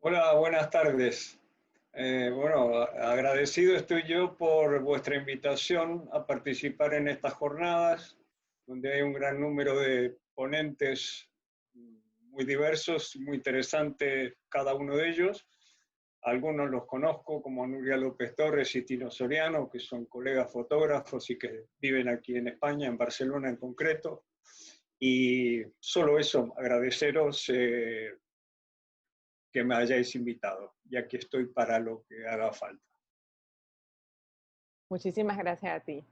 Hola, buenas tardes. Bueno, agradecido estoy yo por vuestra invitación a participar en estas jornadas, donde hay un gran número de ponentes muy diversos, muy interesantes cada uno de ellos. Algunos los conozco, como Nuria López Torres y Tino Soriano, que son colegas fotógrafos y que viven aquí en España, en Barcelona en concreto. Y solo eso, agradeceros que me hayáis invitado, y aquí estoy para lo que haga falta. Muchísimas gracias a ti.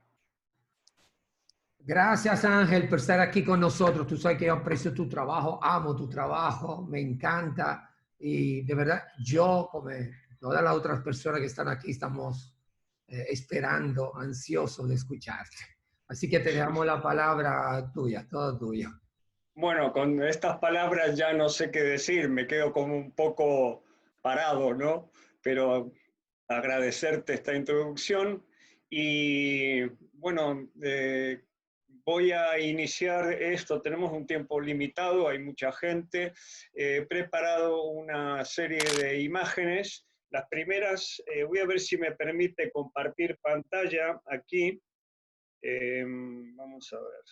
Gracias, Ángel, por estar aquí con nosotros. Tú sabes que yo aprecio tu trabajo, amo tu trabajo, me encanta. Y de verdad, yo, como todas las otras personas que están aquí, estamos esperando, ansiosos de escucharte. Así que te dejamos la palabra tuya, todo tuyo. Bueno, con estas palabras ya no sé qué decir, me quedo como un poco parado, ¿no? Pero agradecerte esta introducción y bueno, voy a iniciar esto, tenemos un tiempo limitado, hay mucha gente, he preparado una serie de imágenes, las primeras, voy a ver si me permite compartir pantalla aquí, vamos a ver.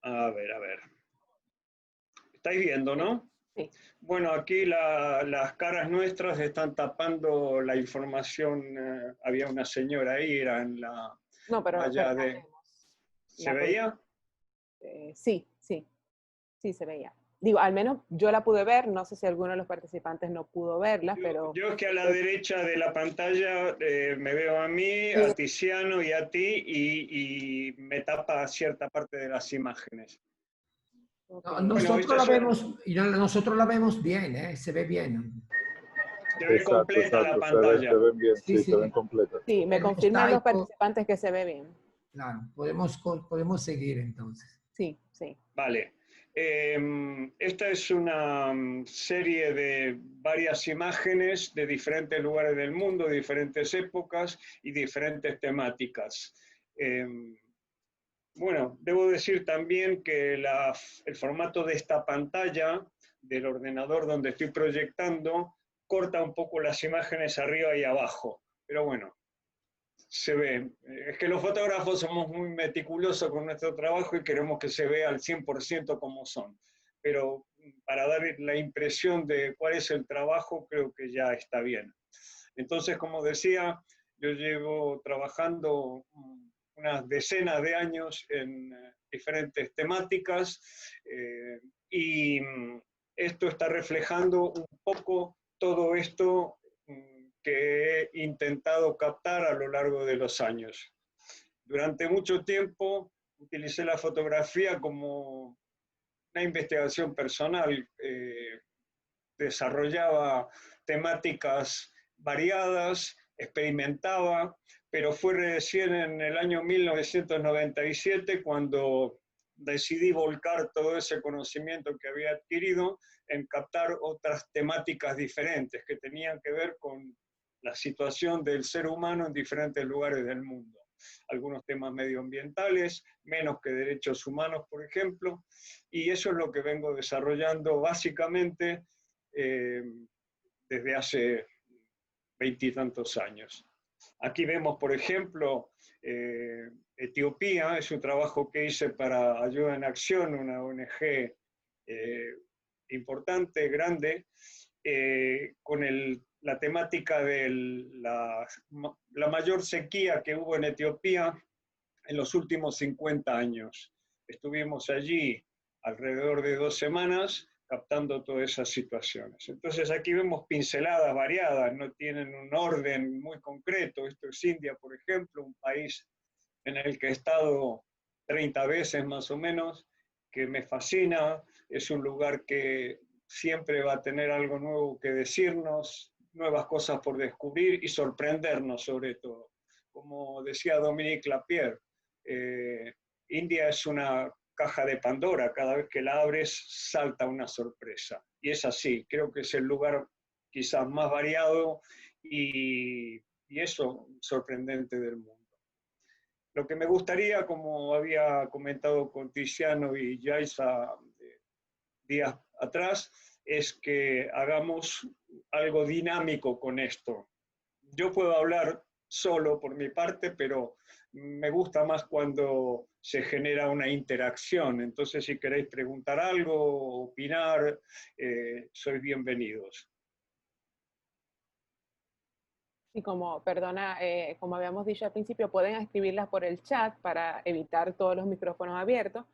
A ver. ¿Estáis viendo, no? Sí. Bueno, aquí las caras nuestras están tapando la información. Había una señora ahí, era en la No, pero malla la de... vemos. ¿Se veía? Sí se veía. Digo, al menos yo la pude ver, no sé si alguno de los participantes no pudo verla, pero... Yo es que a la derecha de la pantalla me veo a mí, a Tiziano y a ti, y me tapa cierta parte de las imágenes. Okay. Nosotros la vemos bien, se ve bien. Se ve completa la pantalla. Se ven bien, Sí, se ven completas. Sí, me confirman los participantes que se ve bien. Claro, podemos seguir entonces. Sí. Vale. Esta es una serie de varias imágenes de diferentes lugares del mundo, de diferentes épocas y diferentes temáticas. Bueno, debo decir también que el formato de esta pantalla del ordenador donde estoy proyectando corta un poco las imágenes arriba y abajo, pero bueno, se ve. Es que los fotógrafos somos muy meticulosos con nuestro trabajo y queremos que se vea al 100% como son. Pero para dar la impresión de cuál es el trabajo, creo que ya está bien. Entonces, como decía, yo llevo trabajando unas decenas de años en diferentes temáticas y esto está reflejando un poco todo esto que he intentado captar a lo largo de los años. Durante mucho tiempo utilicé la fotografía como una investigación personal, desarrollaba temáticas variadas, experimentaba, pero fue recién en el año 1997 cuando decidí volcar todo ese conocimiento que había adquirido en captar otras temáticas diferentes que tenían que ver con la situación del ser humano en diferentes lugares del mundo. Algunos temas medioambientales, menos que derechos humanos, por ejemplo, y eso es lo que vengo desarrollando básicamente desde hace 20 y tantos años. Aquí vemos, por ejemplo, Etiopía, es un trabajo que hice para Ayuda en Acción, una ONG importante, grande, con la temática de la mayor sequía que hubo en Etiopía en los últimos 50 años. Estuvimos allí alrededor de 2 semanas captando todas esas situaciones. Entonces aquí vemos pinceladas variadas, no tienen un orden muy concreto. Esto es India, por ejemplo, un país en el que he estado 30 veces más o menos, que me fascina, es un lugar que siempre va a tener algo nuevo que decirnos, nuevas cosas por descubrir y sorprendernos sobre todo. Como decía Dominique Lapierre, India es una caja de Pandora, cada vez que la abres salta una sorpresa. Y es así, creo que es el lugar quizás más variado y eso sorprendente del mundo. Lo que me gustaría, como había comentado con Tiziano y Yaisa, días atrás, es que hagamos algo dinámico con esto. Yo puedo hablar solo por mi parte, pero me gusta más cuando se genera una interacción. Entonces, si queréis preguntar algo, opinar, sois bienvenidos. Y como, perdona, como habíamos dicho al principio, pueden escribirlas por el chat para evitar todos los micrófonos abiertos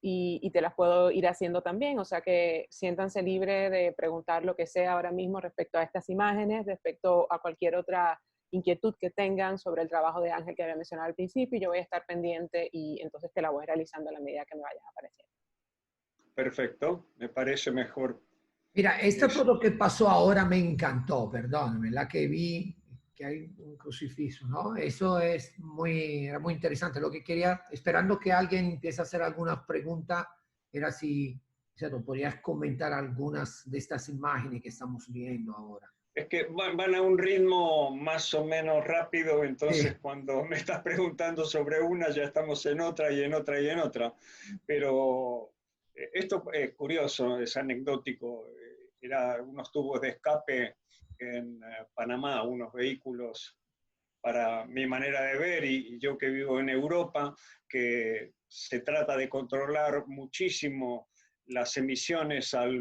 y te las puedo ir haciendo también. O sea que siéntanse libres de preguntar lo que sea ahora mismo respecto a estas imágenes, respecto a cualquier otra inquietud que tengan sobre el trabajo de Ángel que había mencionado al principio. Yo voy a estar pendiente y entonces te la voy realizando a la medida que me vayan apareciendo. Perfecto, me parece mejor. Mira, esta Eso. foto que pasó ahora me encantó, perdóname, la que vi, que hay un crucifijo, ¿no? Eso es era muy interesante. Lo que quería, esperando que alguien empiece a hacer algunas preguntas, era si, o sea, ¿no podrías comentar algunas de estas imágenes que estamos viendo ahora? Es que van a un ritmo más o menos rápido, entonces Sí, cuando me estás preguntando sobre una, ya estamos en otra y en otra y en otra. Pero esto es curioso, es anecdótico. Era unos tubos de escape en Panamá, unos vehículos para mi manera de ver, y yo que vivo en Europa, que se trata de controlar muchísimo las emisiones al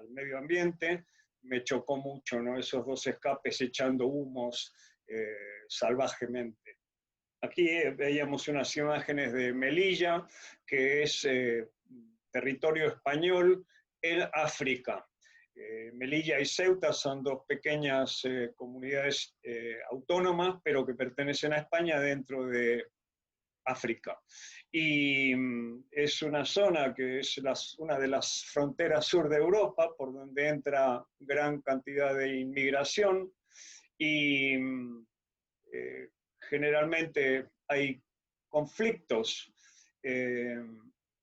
medio ambiente, me chocó mucho, ¿no? Esos dos escapes echando humos salvajemente. Aquí veíamos unas imágenes de Melilla, que es territorio español en África. Melilla y Ceuta son dos pequeñas comunidades autónomas, pero que pertenecen a España dentro de África. Y es una zona que es una de las fronteras sur de Europa, por donde entra gran cantidad de inmigración y generalmente hay conflictos. Eh,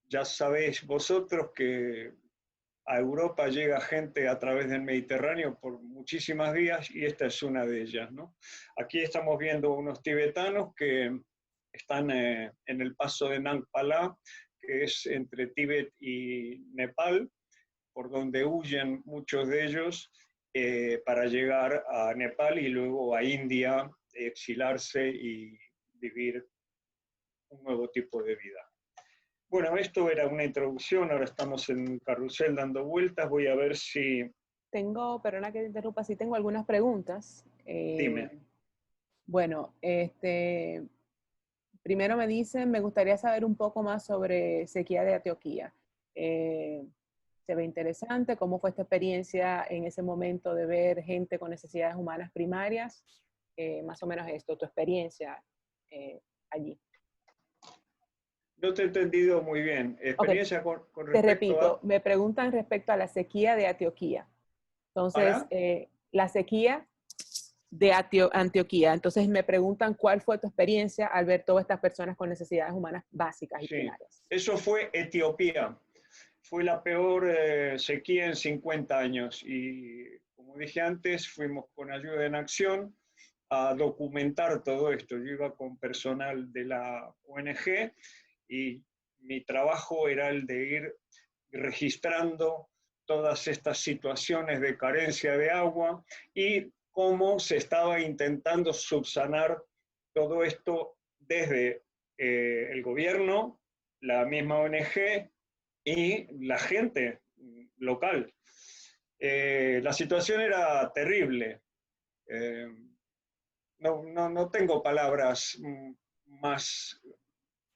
ya sabéis vosotros que a Europa llega gente a través del Mediterráneo por muchísimas vías y esta es una de ellas, ¿no? Aquí estamos viendo unos tibetanos que están en el paso de Nang Pala, que es entre Tíbet y Nepal, por donde huyen muchos de ellos para llegar a Nepal y luego a India, exilarse y vivir un nuevo tipo de vida. Bueno, esto era una introducción, ahora estamos en un carrusel dando vueltas, voy a ver si... Tengo, perdona que te interrumpa, sí tengo algunas preguntas. Dime. Bueno, primero me dicen, me gustaría saber un poco más sobre sequía de Antioquía. Se ve interesante, ¿cómo fue esta experiencia en ese momento de ver gente con necesidades humanas primarias? Más o menos esto, tu experiencia allí. No te he entendido muy bien. Ok, ¿Experiencia con te respecto repito, a... me preguntan respecto a la sequía de Antioquía. Entonces, ¿Para? la sequía de Antioquía. Entonces me preguntan cuál fue tu experiencia al ver todas estas personas con necesidades humanas básicas y Sí, primarias. eso fue Etiopía. Fue la peor sequía en 50 años y, como dije antes, fuimos con Ayuda en Acción a documentar todo esto. Yo iba con personal de la ONG y mi trabajo era el de ir registrando todas estas situaciones de carencia de agua y cómo se estaba intentando subsanar todo esto desde el gobierno, la misma ONG y la gente local. La situación era terrible. Eh, no tengo palabras más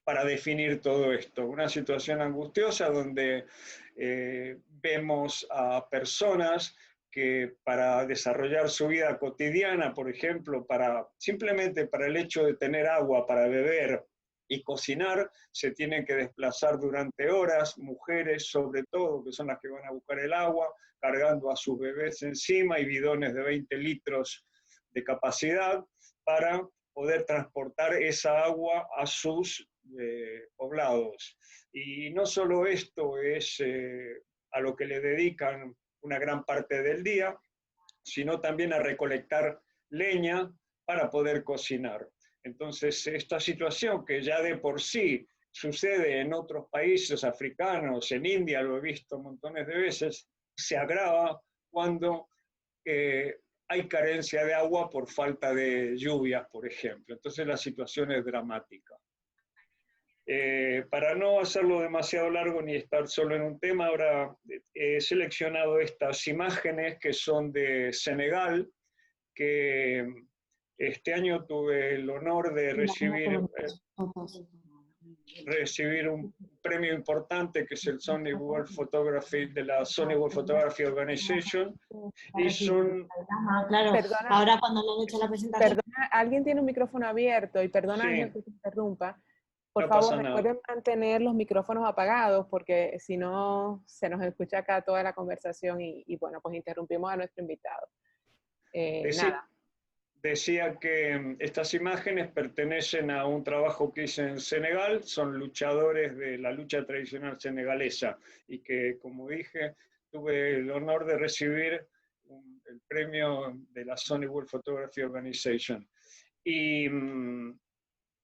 para definir todo esto. Una situación angustiosa donde vemos a personas que para desarrollar su vida cotidiana, por ejemplo, simplemente para el hecho de tener agua para beber y cocinar, se tienen que desplazar durante horas, mujeres sobre todo, que son las que van a buscar el agua, cargando a sus bebés encima y bidones de 20 litros de capacidad para poder transportar esa agua a sus poblados. Y no solo esto es a lo que le dedican una gran parte del día, sino también a recolectar leña para poder cocinar. Entonces, esta situación que ya de por sí sucede en otros países africanos, en India lo he visto montones de veces, se agrava cuando hay carencia de agua por falta de lluvias, por ejemplo. Entonces la situación es dramática. Para no hacerlo demasiado largo ni estar solo en un tema, ahora he seleccionado estas imágenes que son de Senegal, que este año tuve el honor de recibir un premio importante que es el Sony World Photography de la Sony World Photography Organization. Y son... Claro, Perdona, ahora cuando le han hecho la presentación... Perdona, alguien tiene un micrófono abierto y perdona, Sí. Ángel, que te interrumpa. Por No favor, pasa nada. recuerden mantener los micrófonos apagados porque si no se nos escucha acá toda la conversación y bueno, pues interrumpimos a nuestro invitado. Nada. Decía que estas imágenes pertenecen a un trabajo que hice en Senegal, son luchadores de la lucha tradicional senegalesa y que, como dije, tuve el honor de recibir el premio de la Sony World Photography Organization. Y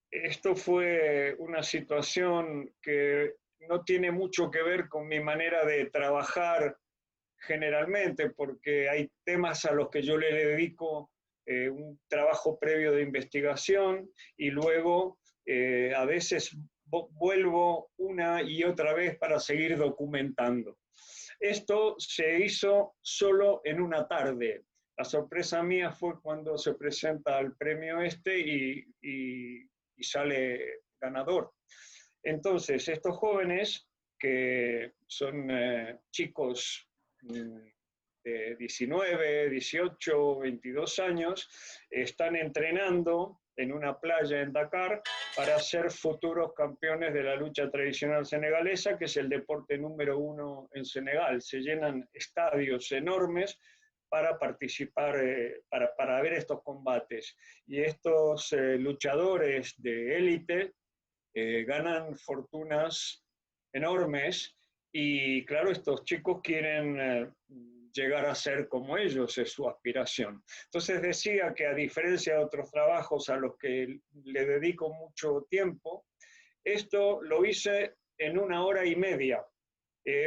esto fue una situación que no tiene mucho que ver con mi manera de trabajar generalmente, porque hay temas a los que yo le dedico un trabajo previo de investigación y luego a veces vuelvo una y otra vez para seguir documentando. Esto se hizo solo en una tarde. La sorpresa mía fue cuando se presenta el premio y sale ganador. Entonces, estos jóvenes, que son chicos de 19, 18, 22 años, están entrenando en una playa en Dakar para ser futuros campeones de la lucha tradicional senegalesa, que es el deporte número 1 en Senegal. Se llenan estadios enormes para participar, para ver estos combates. Y estos luchadores de élite ganan fortunas enormes y claro, estos chicos quieren llegar a ser como ellos, es su aspiración. Entonces decía que a diferencia de otros trabajos a los que le dedico mucho tiempo, esto lo hice en 1 hora y media.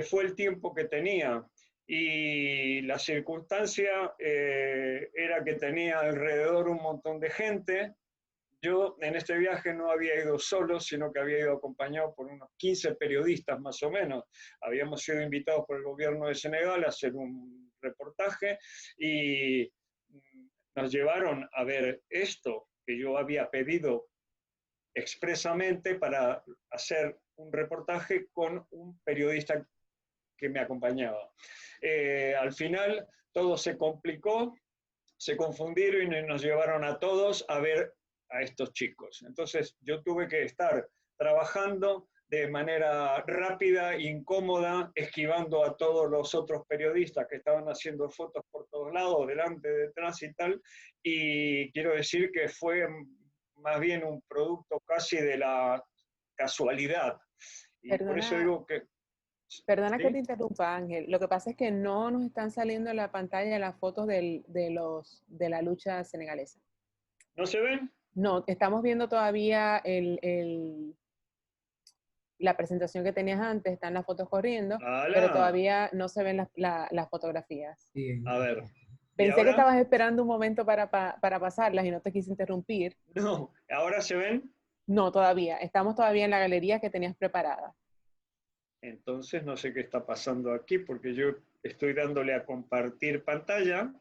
Fue el tiempo que tenía y la circunstancia era que tenía alrededor un montón de gente. Yo en este viaje no había ido solo, sino que había ido acompañado por unos 15 periodistas más o menos. Habíamos sido invitados por el gobierno de Senegal a hacer un reportaje y nos llevaron a ver esto que yo había pedido expresamente para hacer un reportaje con un periodista que me acompañaba. Al final todo se complicó, se confundieron y nos llevaron a todos a ver a estos chicos. Entonces yo tuve que estar trabajando de manera rápida, incómoda, esquivando a todos los otros periodistas que estaban haciendo fotos por todos lados, delante, detrás y tal, y quiero decir que fue más bien un producto casi de la casualidad. Y por eso digo que... Perdona ¿sí? que te interrumpa, Ángel. Lo que pasa es que no nos están saliendo en la pantalla las fotos de la lucha senegalesa. ¿No se ven? No, estamos viendo todavía la presentación que tenías antes, están las fotos corriendo, pero todavía no se ven las fotografías. Sí. A ver. Pensé que estabas esperando un momento para pasarlas y no te quise interrumpir. No, ¿ahora se ven? No, todavía. Estamos todavía en la galería que tenías preparada. Entonces no sé qué está pasando aquí porque yo estoy dándole a compartir pantalla.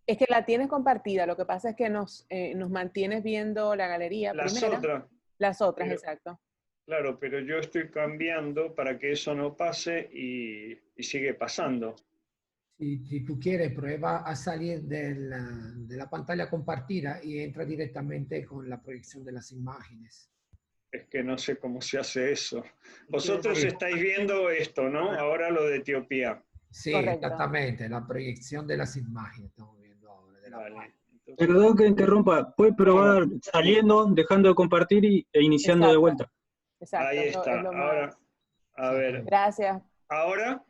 Es que la tienes compartida, lo que pasa es que nos mantienes viendo la galería primero. Las otras, pero, exacto. Claro, pero yo estoy cambiando para que eso no pase y sigue pasando. Si tú quieres, prueba a salir de la pantalla compartida y entra directamente con la proyección de las imágenes. Es que no sé cómo se hace eso. Vosotros estáis viendo esto, ¿no? Ahora lo de Etiopía. Sí, correcto. Exactamente, la proyección de las imágenes estamos viendo ahora. Vale. Perdón que interrumpa, puede probar saliendo, dejando de compartir e iniciando de vuelta. Exacto. Ahí está. Ahora, a ver. Gracias. ¿Ahora?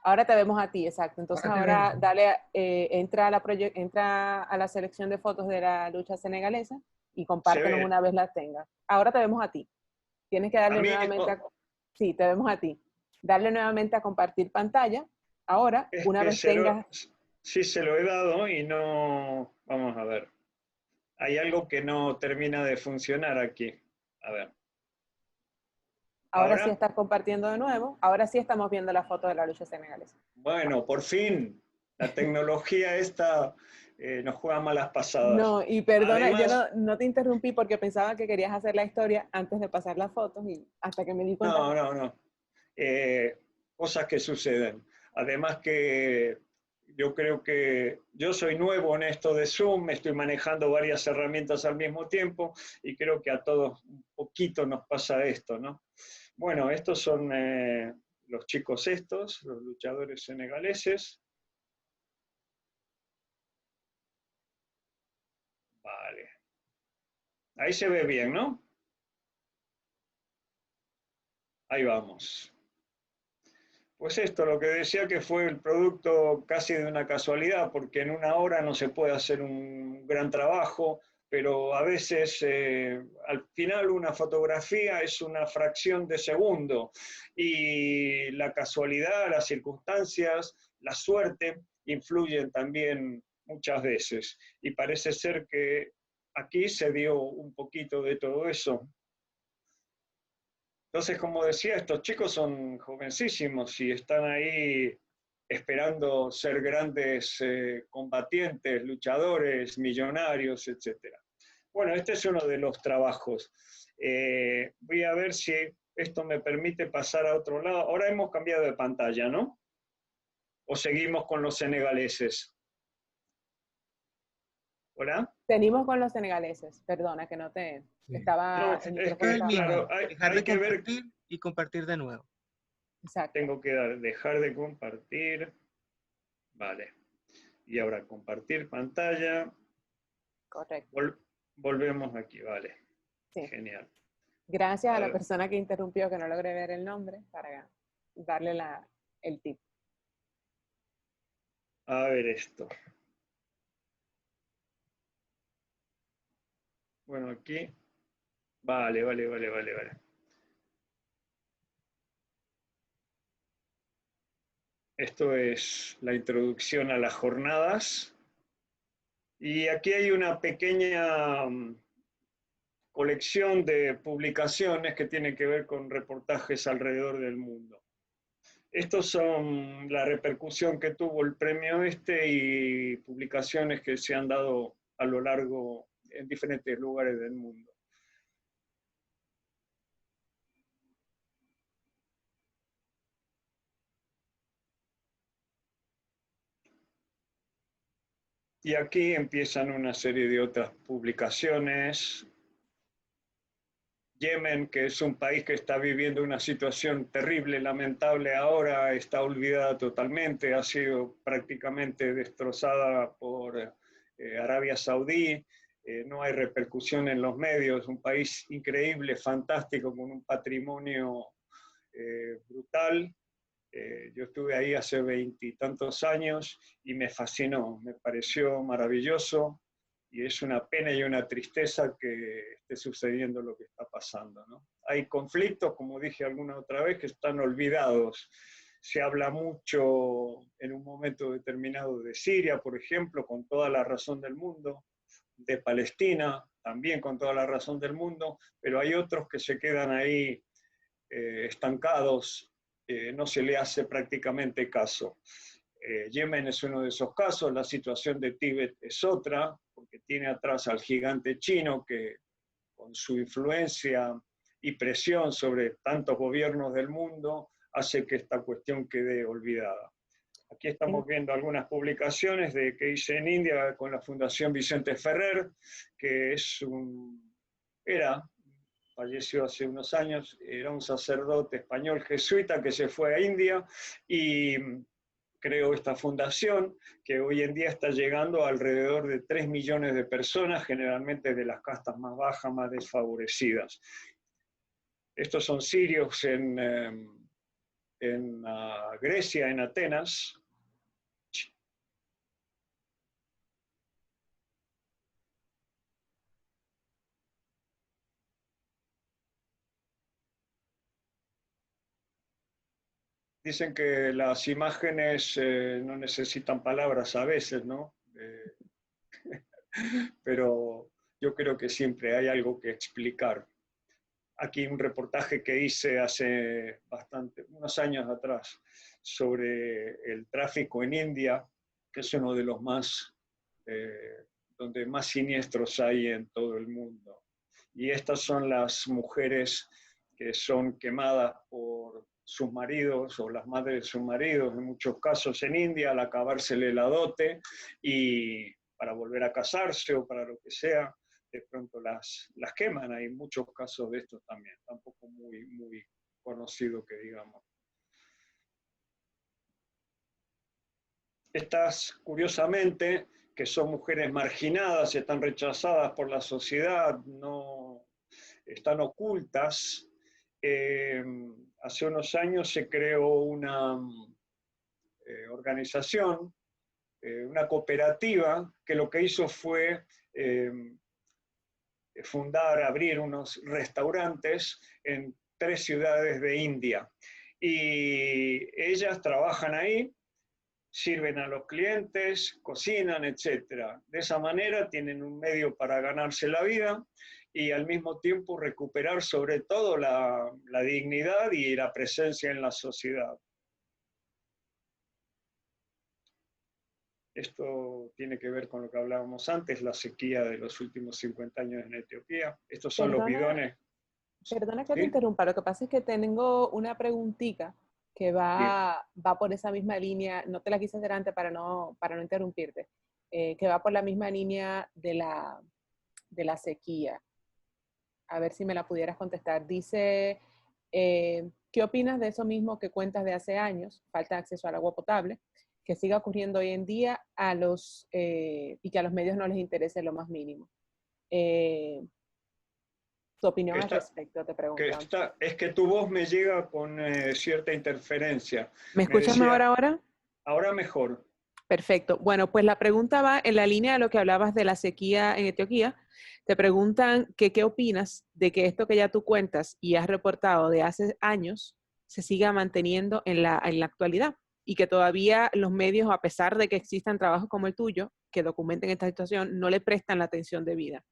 Ahora te vemos a ti, exacto. Entonces ahora dale, entra a la selección de fotos de la lucha senegalesa y compártenos una vez las tengas. Ahora te vemos a ti. Tienes que darle A mí, nuevamente sí, te vemos a ti. Darle nuevamente a compartir pantalla. Ahora, es una que vez tengas... sí se lo he dado y no, vamos a ver. Hay algo que no termina de funcionar aquí. A ver. Ahora sí ¿Ahora? estás compartiendo de nuevo. Ahora sí estamos viendo la foto de la lucha senegalesa. Bueno, por fin. La tecnología esta nos juega malas pasadas. No, y perdona, yo Además, no te interrumpí porque pensaba que querías hacer la historia antes de pasar las fotos y hasta que me di cuenta. no. Eh, cosas que suceden. Además que yo creo que yo soy nuevo en esto de Zoom, estoy manejando varias herramientas al mismo tiempo y creo que a todos un poquito nos pasa esto, ¿no? Bueno, estos son los chicos estos, los luchadores senegaleses. Vale. Ahí se ve bien, ¿no? Ahí vamos. Pues esto, lo que decía que fue el producto casi de una casualidad, porque en una hora no se puede hacer un gran trabajo, pero a veces al final una fotografía es una fracción de segundo y la casualidad, las circunstancias, la suerte influyen también muchas veces. Y parece ser que aquí se dio un poquito de todo eso. Entonces, como decía, estos chicos son jovencísimos y están ahí esperando ser grandes combatientes, luchadores, millonarios, etc. Bueno, este es uno de los trabajos. Voy a ver si esto me permite pasar a otro lado. Ahora hemos cambiado de pantalla, ¿no? ¿O seguimos con los senegaleses? ¿Hola? Venimos con los senegaleses, perdona que no te... Sí. Estaba, No, el es micrófono que, el estaba mismo. claro, apagado. Dejar hay de que ver, compartir y compartir de nuevo. Exacto, tengo que dejar de compartir. Vale. Y ahora compartir pantalla. correcto. Volvemos aquí, vale. Sí. Genial. Gracias A a la ver, persona que interrumpió, que no logré ver el nombre, para darle el tip. a ver esto. Bueno, aquí. Vale. Esto es la introducción a las jornadas. Y aquí hay una pequeña colección de publicaciones que tienen que ver con reportajes alrededor del mundo. Estos son la repercusión que tuvo el premio este y publicaciones que se han dado a lo largo en diferentes lugares del mundo. Y aquí empiezan una serie de otras publicaciones. Yemen, que es un país que está viviendo una situación terrible, lamentable ahora, está olvidada totalmente, ha sido prácticamente destrozada por Arabia Saudí, no hay repercusión en los medios, un país increíble, fantástico, con un patrimonio brutal. Yo estuve ahí hace 20 y tantos años y me fascinó, me pareció maravilloso y es una pena y una tristeza que esté sucediendo lo que está pasando, ¿no? Hay conflictos, como dije alguna otra vez, que están olvidados. Se habla mucho en un momento determinado de Siria, por ejemplo, con toda la razón del mundo, de Palestina, también con toda la razón del mundo, pero hay otros que se quedan ahí estancados, no se le hace prácticamente caso. Yemen es uno de esos casos, la situación de Tíbet es otra, porque tiene atrás al gigante chino que con su influencia y presión sobre tantos gobiernos del mundo hace que esta cuestión quede olvidada. Aquí estamos viendo algunas publicaciones que hice en India con la Fundación Vicente Ferrer, que era falleció hace unos años, era un sacerdote español jesuita que se fue a India y creó esta fundación que hoy en día está llegando a alrededor de 3 millones de personas, generalmente de las castas más bajas, más desfavorecidas. Estos son sirios en Grecia, en Atenas. Dicen que las imágenes no necesitan palabras a veces, ¿no? Pero yo creo que siempre hay algo que explicar. Aquí un reportaje que hice hace unos años atrás, sobre el tráfico en India, que es uno de los más, donde más siniestros hay en todo el mundo. Y estas son las mujeres que son quemadas por sus maridos o las madres de sus maridos, en muchos casos en India, al acabársele la dote y para volver a casarse o para lo que sea, de pronto las queman. Hay muchos casos de estos también, tampoco muy conocido que digamos. Estas, curiosamente, que son mujeres marginadas, están rechazadas por la sociedad, no están ocultas. Hace unos años se creó una organización, una cooperativa, que lo que hizo fue abrir unos restaurantes en 3 ciudades de India. Y ellas trabajan ahí, sirven a los clientes, cocinan, etc. De esa manera tienen un medio para ganarse la vida y al mismo tiempo recuperar sobre todo la dignidad y la presencia en la sociedad. Esto tiene que ver con lo que hablábamos antes, la sequía de los últimos 50 años en Etiopía. Estos son los bidones. Perdona que te ¿Sí? interrumpa, lo que pasa es que tengo una preguntita que va por esa misma línea, no te la quise hacer antes para no interrumpirte, que va por la misma línea de la sequía. A ver si me la pudieras contestar. Dice, ¿qué opinas de eso mismo que cuentas de hace años, falta de acceso al agua potable, que siga ocurriendo hoy en día y que a los medios no les interese lo más mínimo? Tu opinión al respecto, te pregunto. Es que tu voz me llega con cierta interferencia. ¿Me escuchas mejor ahora? Ahora mejor. Perfecto. Bueno, pues la pregunta va en la línea de lo que hablabas de la sequía en Etiopía. Te preguntan que qué opinas de que esto que ya tú cuentas y has reportado de hace años se siga manteniendo en la actualidad y que todavía los medios, a pesar de que existan trabajos como el tuyo que documenten esta situación, no le prestan la atención debida.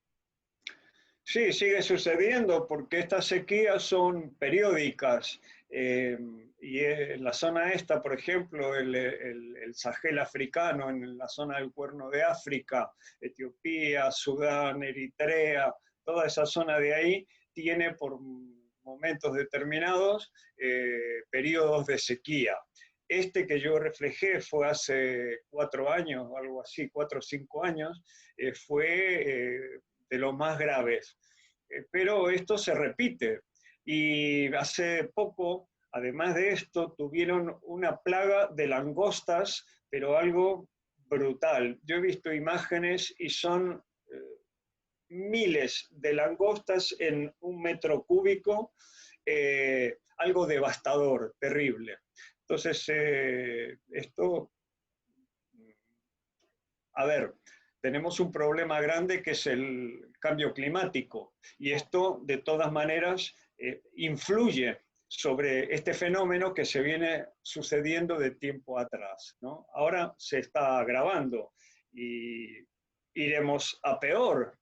Sí, sigue sucediendo porque estas sequías son periódicas y en la zona esta, por ejemplo, el Sahel africano, en la zona del Cuerno de África, Etiopía, Sudán, Eritrea, toda esa zona de ahí tiene por momentos determinados periodos de sequía. Este que yo reflejé fue hace 4 años, o algo así, 4 o 5 años, fue de los más graves. Pero esto se repite. Y hace poco, además de esto, tuvieron una plaga de langostas, pero algo brutal. Yo he visto imágenes y son miles de langostas en 1 metro cúbico, algo devastador, terrible. Entonces, esto, a ver, tenemos un problema grande que es el cambio climático y esto de todas maneras influye sobre este fenómeno que se viene sucediendo de tiempo atrás, ¿no? Ahora se está agravando y iremos a peor.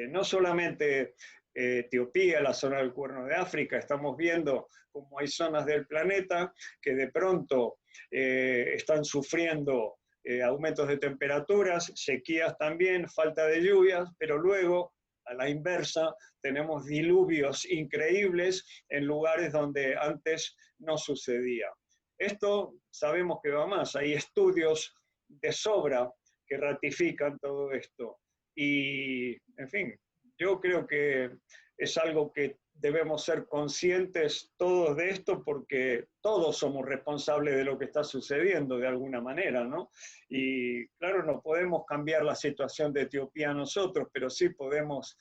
No solamente Etiopía, la zona del Cuerno de África, estamos viendo cómo hay zonas del planeta que de pronto están sufriendo aumentos de temperaturas, sequías también, falta de lluvias, pero luego, a la inversa, tenemos diluvios increíbles en lugares donde antes no sucedía. Esto sabemos que va más, hay estudios de sobra que ratifican todo esto. Y, en fin, yo creo que es algo que debemos ser conscientes todos de esto porque todos somos responsables de lo que está sucediendo de alguna manera, ¿no? Y claro, no podemos cambiar la situación de Etiopía nosotros, pero sí podemos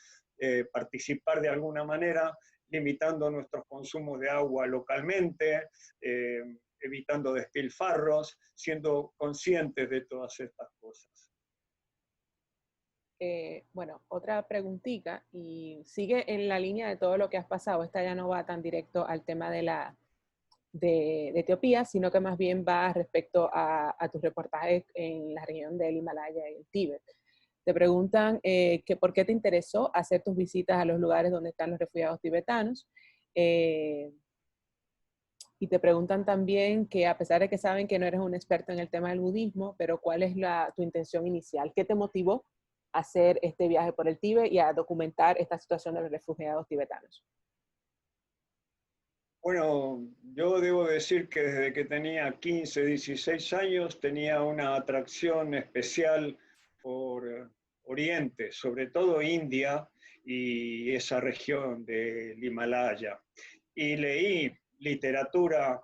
participar de alguna manera limitando nuestros consumos de agua localmente, evitando despilfarros, siendo conscientes de todas estas cosas. Bueno, otra preguntita y sigue en la línea de todo lo que has pasado. Esta ya no va tan directo al tema de la de Etiopía, sino que más bien va respecto a tus reportajes en la región del Himalaya y el Tíbet. Te preguntan que por qué te interesó hacer tus visitas a los lugares donde están los refugiados tibetanos. Y te preguntan también que a pesar de que saben que no eres un experto en el tema del budismo, pero ¿cuál es tu intención inicial? ¿Qué te motivó a hacer este viaje por el Tíbet y a documentar esta situación de los refugiados tibetanos? Bueno, yo debo decir que desde que tenía 15, 16 años tenía una atracción especial por Oriente, sobre todo India y esa región del Himalaya. Y leí literatura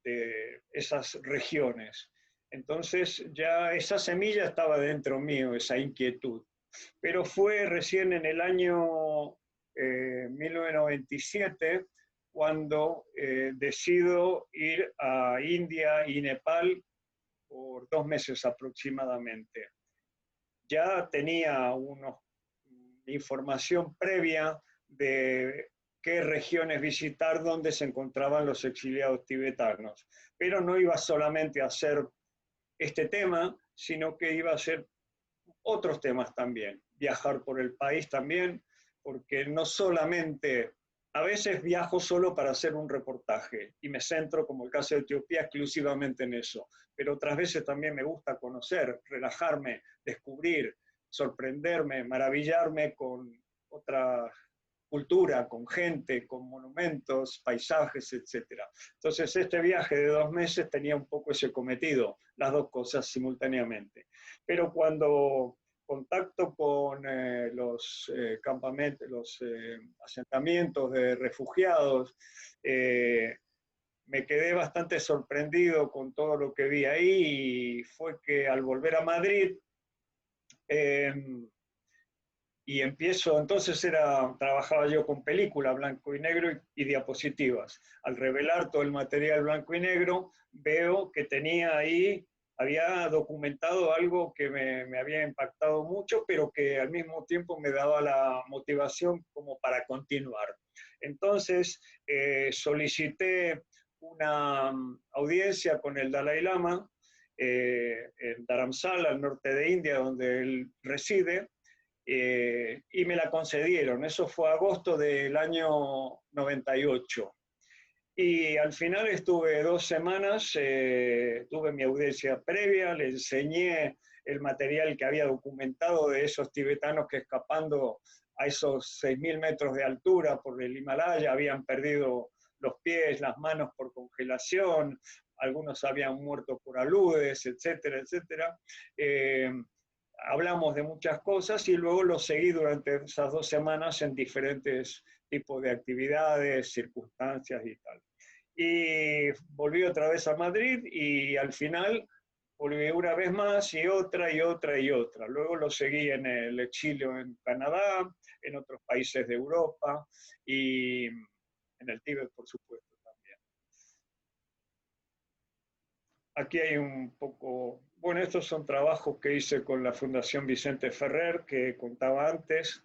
de esas regiones. Entonces ya esa semilla estaba dentro mío, esa inquietud. Pero fue recién en el año 1997 cuando decido ir a India y Nepal por 2 meses aproximadamente. Ya tenía una información previa de qué regiones visitar donde se encontraban los exiliados tibetanos, pero no iba solamente a hacer este tema, sino que iba a hacer otros temas también, viajar por el país también, porque no solamente, a veces viajo solo para hacer un reportaje y me centro, como el caso de Etiopía, exclusivamente en eso, pero otras veces también me gusta conocer, relajarme, descubrir, sorprenderme, maravillarme con otra cultura, con gente, con monumentos, paisajes, etc. Entonces este viaje de 2 meses tenía un poco ese cometido, las dos cosas simultáneamente. Pero cuando contacto con los campamentos, los asentamientos de refugiados, me quedé bastante sorprendido con todo lo que vi ahí y fue que al volver a Madrid, y empiezo, entonces trabajaba yo con película, blanco y negro y diapositivas. Al revelar todo el material blanco y negro, veo que tenía ahí, había documentado algo que me había impactado mucho, pero que al mismo tiempo me daba la motivación como para continuar. Entonces solicité una audiencia con el Dalai Lama en Dharamsala, al norte de India, donde él reside, y me la concedieron. Eso fue agosto del año 98. Y al final estuve 2 semanas, tuve mi audiencia previa, le enseñé el material que había documentado de esos tibetanos que escapando a esos 6.000 metros de altura por el Himalaya habían perdido los pies, las manos por congelación, algunos habían muerto por aludes, etcétera, etcétera. Hablamos de muchas cosas y luego lo seguí durante esas 2 semanas en diferentes tipos de actividades, circunstancias y tal. Y volví otra vez a Madrid y al final volví una vez más y otra y otra y otra. Luego lo seguí en el exilio en Canadá, en otros países de Europa y en el Tíbet, por supuesto, también. Aquí hay un poco, bueno, estos son trabajos que hice con la Fundación Vicente Ferrer, que contaba antes.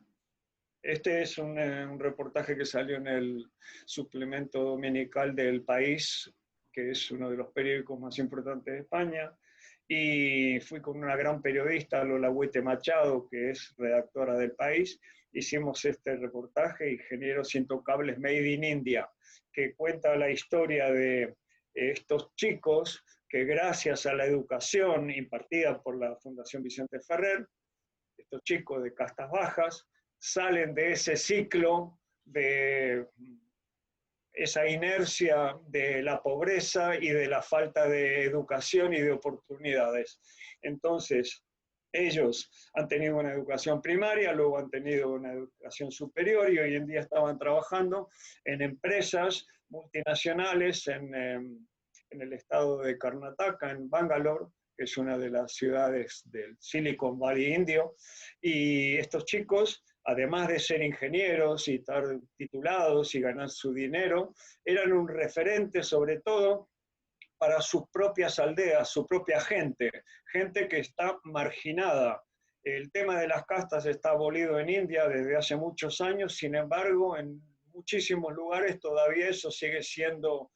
Este es un reportaje que salió en el suplemento dominical del País, que es uno de los periódicos más importantes de España, y fui con una gran periodista, Lola Huete Machado, que es redactora del País. Hicimos este reportaje, Ingenieros Intocables Made in India, que cuenta la historia de estos chicos que gracias a la educación impartida por la Fundación Vicente Ferrer, estos chicos de castas bajas, salen de ese ciclo, de esa inercia de la pobreza y de la falta de educación y de oportunidades. Entonces, ellos han tenido una educación primaria, luego han tenido una educación superior y hoy en día estaban trabajando en empresas multinacionales en el estado de Karnataka, en Bangalore, que es una de las ciudades del Silicon Valley indio, y estos chicos, además de ser ingenieros y estar titulados y ganar su dinero, eran un referente sobre todo para sus propias aldeas, su propia gente, gente que está marginada. El tema de las castas está abolido en India desde hace muchos años, sin embargo, en muchísimos lugares todavía eso sigue existiendo.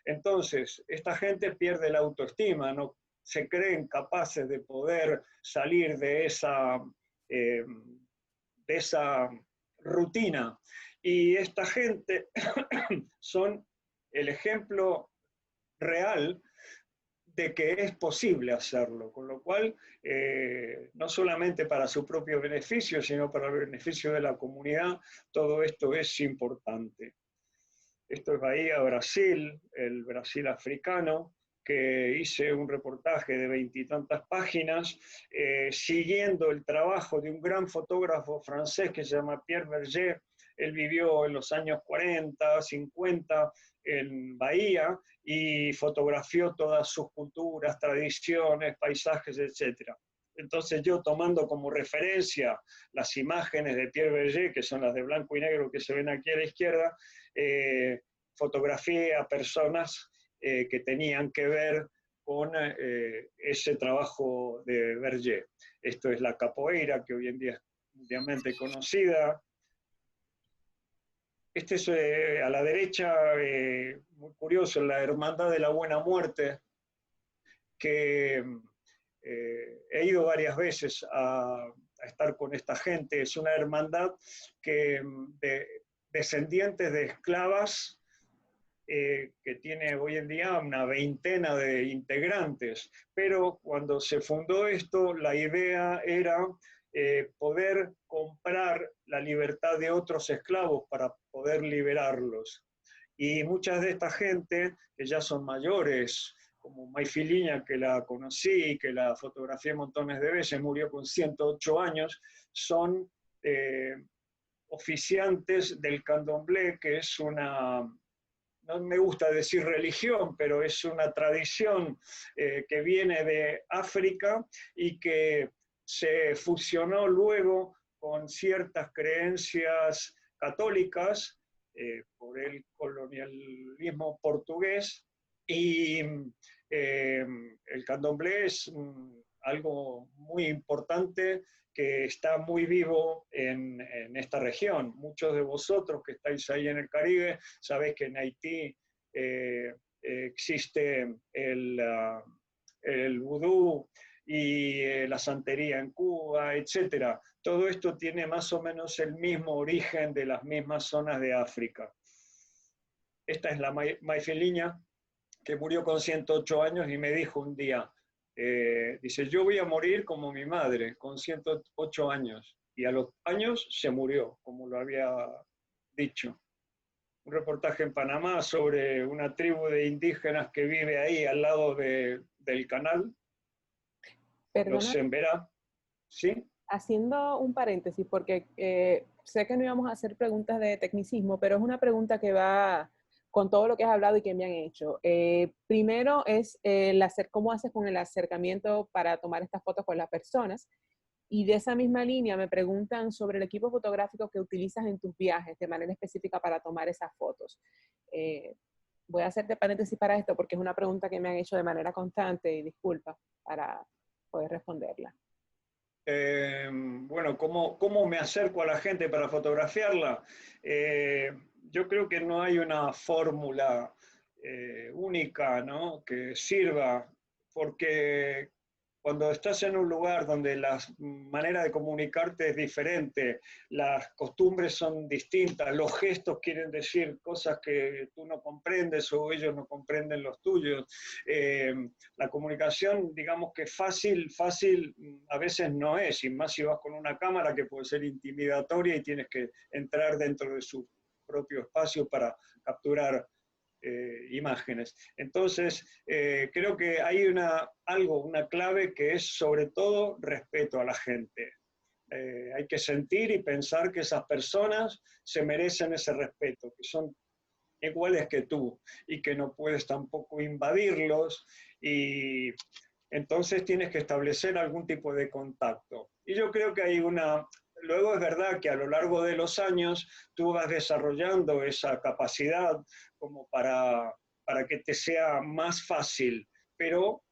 Entonces, esta gente pierde la autoestima, no se creen capaces de poder salir de esa rutina. Y esta gente son el ejemplo real de que es posible hacerlo, con lo cual, no solamente para su propio beneficio, sino para el beneficio de la comunidad, todo esto es importante. Esto es Bahía, Brasil, el Brasil africano, que hice un reportaje de 20 y tantas páginas, siguiendo el trabajo de un gran fotógrafo francés que se llama Pierre Berger. Él vivió en los años 40, 50 en Bahía y fotografió todas sus culturas, tradiciones, paisajes, etc. Entonces yo, tomando como referencia las imágenes de Pierre Berger, que son las de blanco y negro que se ven aquí a la izquierda, fotografié a personas que tenían que ver con ese trabajo de Berger. Esto es la capoeira, que hoy en día es mundialmente conocida. Este es a la derecha, muy curioso, la Hermandad de la Buena Muerte, que he ido varias veces a estar con esta gente. Es una hermandad de descendientes de esclavas, que tiene hoy en día una veintena de integrantes, pero cuando se fundó esto, la idea era poder comprar la libertad de otros esclavos para poder liberarlos. Y muchas de esta gente, que ya son mayores, como Maifiliña, que la conocí, que la fotografié montones de veces, murió con 108 años, son oficiantes del candomblé, que es una, no me gusta decir religión, pero es una tradición que viene de África y que se fusionó luego con ciertas creencias católicas por el colonialismo portugués, y el candomblé es algo muy importante que está muy vivo en esta región. Muchos de vosotros que estáis ahí en el Caribe, sabéis que en Haití existe el vudú y la santería en Cuba, etc. Todo esto tiene más o menos el mismo origen de las mismas zonas de África. Esta es la Maifiliña, que murió con 108 años y me dijo un día, dice, yo voy a morir como mi madre, con 108 años. Y a los años se murió, como lo había dicho. Un reportaje en Panamá sobre una tribu de indígenas que vive ahí al lado del canal. Perdona, Los Emberá, ¿sí? haciendo un paréntesis, porque sé que no íbamos a hacer preguntas de tecnicismo, pero es una pregunta que va con todo lo que has hablado y que me han hecho. Primero es cómo haces con el acercamiento para tomar estas fotos con las personas. Y de esa misma línea me preguntan sobre el equipo fotográfico que utilizas en tus viajes de manera específica para tomar esas fotos. Voy a hacerte paréntesis para esto porque es una pregunta que me han hecho de manera constante y disculpa para poder responderla. Bueno, ¿cómo me acerco a la gente para fotografiarla? Yo creo que no hay una fórmula única, ¿no?, que sirva, porque cuando estás en un lugar donde la manera de comunicarte es diferente, las costumbres son distintas, los gestos quieren decir cosas que tú no comprendes o ellos no comprenden los tuyos. La comunicación, digamos que fácil a veces no es, y más si vas con una cámara que puede ser intimidatoria y tienes que entrar dentro de su propio espacio para capturar imágenes. Entonces, creo que hay una clave que es sobre todo respeto a la gente. Hay que sentir y pensar que esas personas se merecen ese respeto, que son iguales que tú y que no puedes tampoco invadirlos, y entonces tienes que establecer algún tipo de contacto. Y yo creo que hay luego es verdad que a lo largo de los años tú vas desarrollando esa capacidad como para que te sea más fácil, pero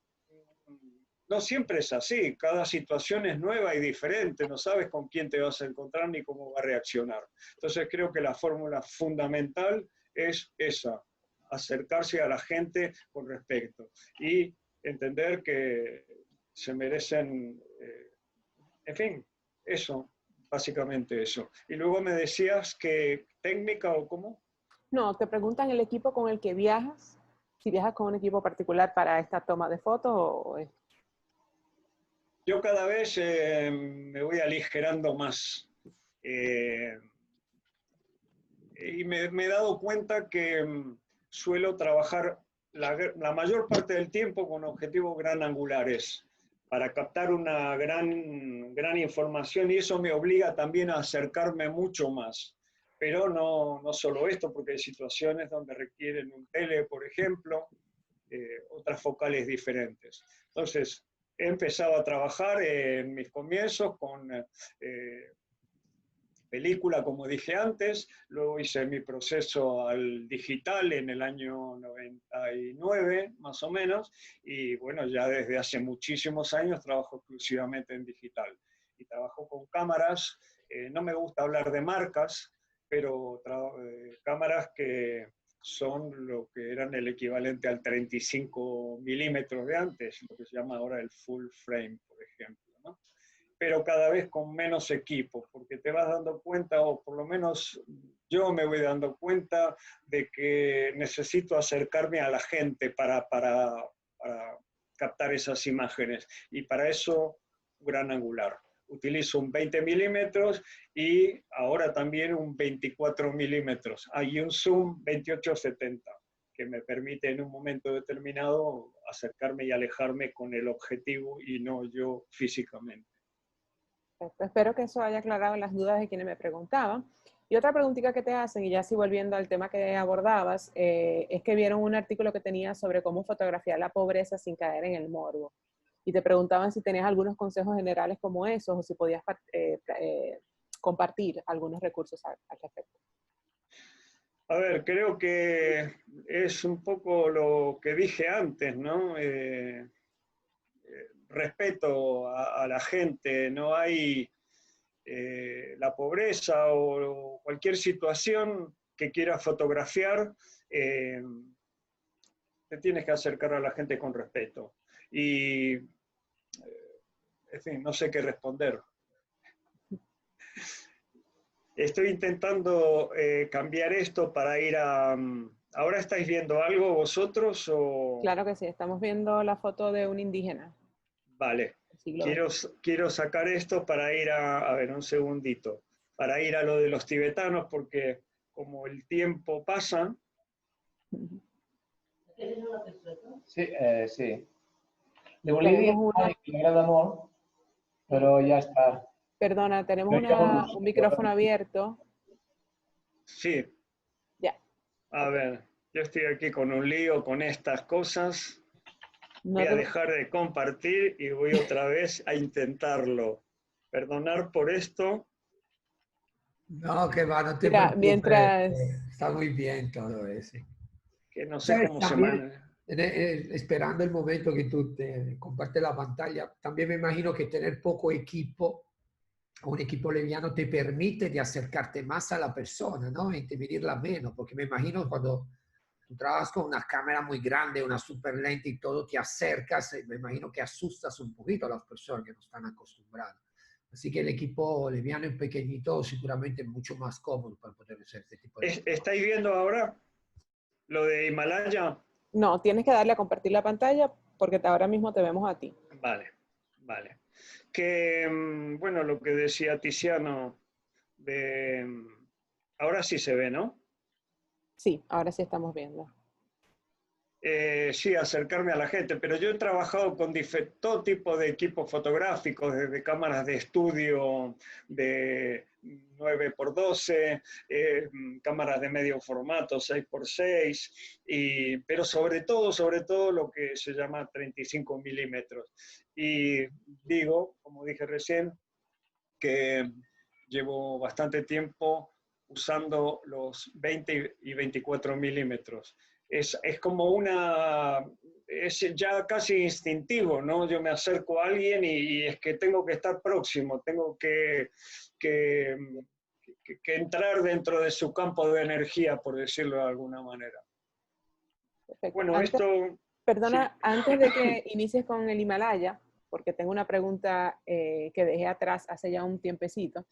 no siempre es así, cada situación es nueva y diferente, no sabes con quién te vas a encontrar ni cómo va a reaccionar. Entonces creo que la fórmula fundamental es esa, acercarse a la gente con respeto y entender que se merecen, en fin, eso, básicamente eso. Y luego me decías que técnica o cómo. No, te preguntan el equipo con el que viajas, si viajas con un equipo particular para esta toma de fotos o es... Yo cada vez me voy aligerando más. Eh, y me he dado cuenta que suelo trabajar la mayor parte del tiempo con objetivos gran angulares para captar una gran información y eso me obliga también a acercarme mucho más. Pero no solo esto, porque hay situaciones donde requieren un tele, por ejemplo, otras focales diferentes. Entonces, he empezado a trabajar en mis comienzos con película, como dije antes, luego hice mi proceso al digital en el año 99, más o menos, y bueno, ya desde hace muchísimos años trabajo exclusivamente en digital. Y trabajo con cámaras, no me gusta hablar de marcas, pero cámaras que son lo que eran el equivalente al 35 milímetros de antes, lo que se llama ahora el full frame, por ejemplo, ¿no? Pero cada vez con menos equipo, porque te vas dando cuenta, o por lo menos yo me voy dando cuenta de que necesito acercarme a la gente para captar esas imágenes. Y para eso, gran angular. Utilizo un 20 milímetros y ahora también un 24 milímetros. Hay un zoom 28-70 que me permite en un momento determinado acercarme y alejarme con el objetivo y no yo físicamente. Espero que eso haya aclarado las dudas de quienes me preguntaban. Y otra preguntita que te hacen, y ya así volviendo al tema que abordabas, es que vieron un artículo que tenía sobre cómo fotografiar la pobreza sin caer en el morbo. Y te preguntaban si tenías algunos consejos generales como esos o si podías compartir algunos recursos al respecto. A ver, creo que es un poco lo que dije antes, ¿no? Respeto a la gente, no hay la pobreza o cualquier situación que quieras fotografiar, te tienes que acercar a la gente con respeto. Y, en fin, no sé qué responder. Estoy intentando cambiar esto para ir a... ¿Ahora estáis viendo algo vosotros? O... Claro que sí, estamos viendo la foto de un indígena. Vale, quiero sacar esto para ir a ver, un segundito, para ir a lo de los tibetanos, porque como el tiempo pasa... Sí, sí. De Bolivia hay gran amor, pero ya está. Perdona, tenemos un micrófono abierto. Sí. Ya. A ver, yo estoy aquí con un lío con estas cosas. Voy a dejar de compartir y voy otra vez a intentarlo. Perdonar por esto. No, que va, no te Mira, preocupes. mientras... Está muy bien todo eso. Que no sé cómo se maneja. Esperando el momento que tú te compartes la pantalla, también me imagino que tener poco equipo, un equipo liviano, te permite de acercarte más a la persona, ¿no? Y intimidirla menos, porque me imagino cuando tú trabajas con una cámara muy grande, una super lente y todo, te acercas, me imagino que asustas un poquito a las personas que no están acostumbradas. Así que el equipo liviano y pequeñito seguramente es mucho más cómodo para poder hacer este tipo de cosas. ¿Estáis viendo ahora lo de Himalaya? No, tienes que darle a compartir la pantalla porque ahora mismo te vemos a ti. Vale, vale. Que, bueno, lo que decía Tiziano, ahora sí se ve, ¿no? Sí, ahora sí estamos viendo. Sí, acercarme a la gente, pero yo he trabajado con todo tipo de equipos fotográficos, desde cámaras de estudio de 9x12, cámaras de medio formato, 6x6, pero sobre todo lo que se llama 35 milímetros. Y digo, como dije recién, que llevo bastante tiempo usando los 20 y 24 milímetros. es como una, es ya casi instintivo, ¿no? Yo me acerco a alguien y es que tengo que estar próximo, tengo que entrar dentro de su campo de energía, por decirlo de alguna manera. Perfecto. Bueno, esto... Perdona, sí. antes de que inicies con el Himalaya, porque tengo una pregunta que dejé atrás hace ya un tiempecito,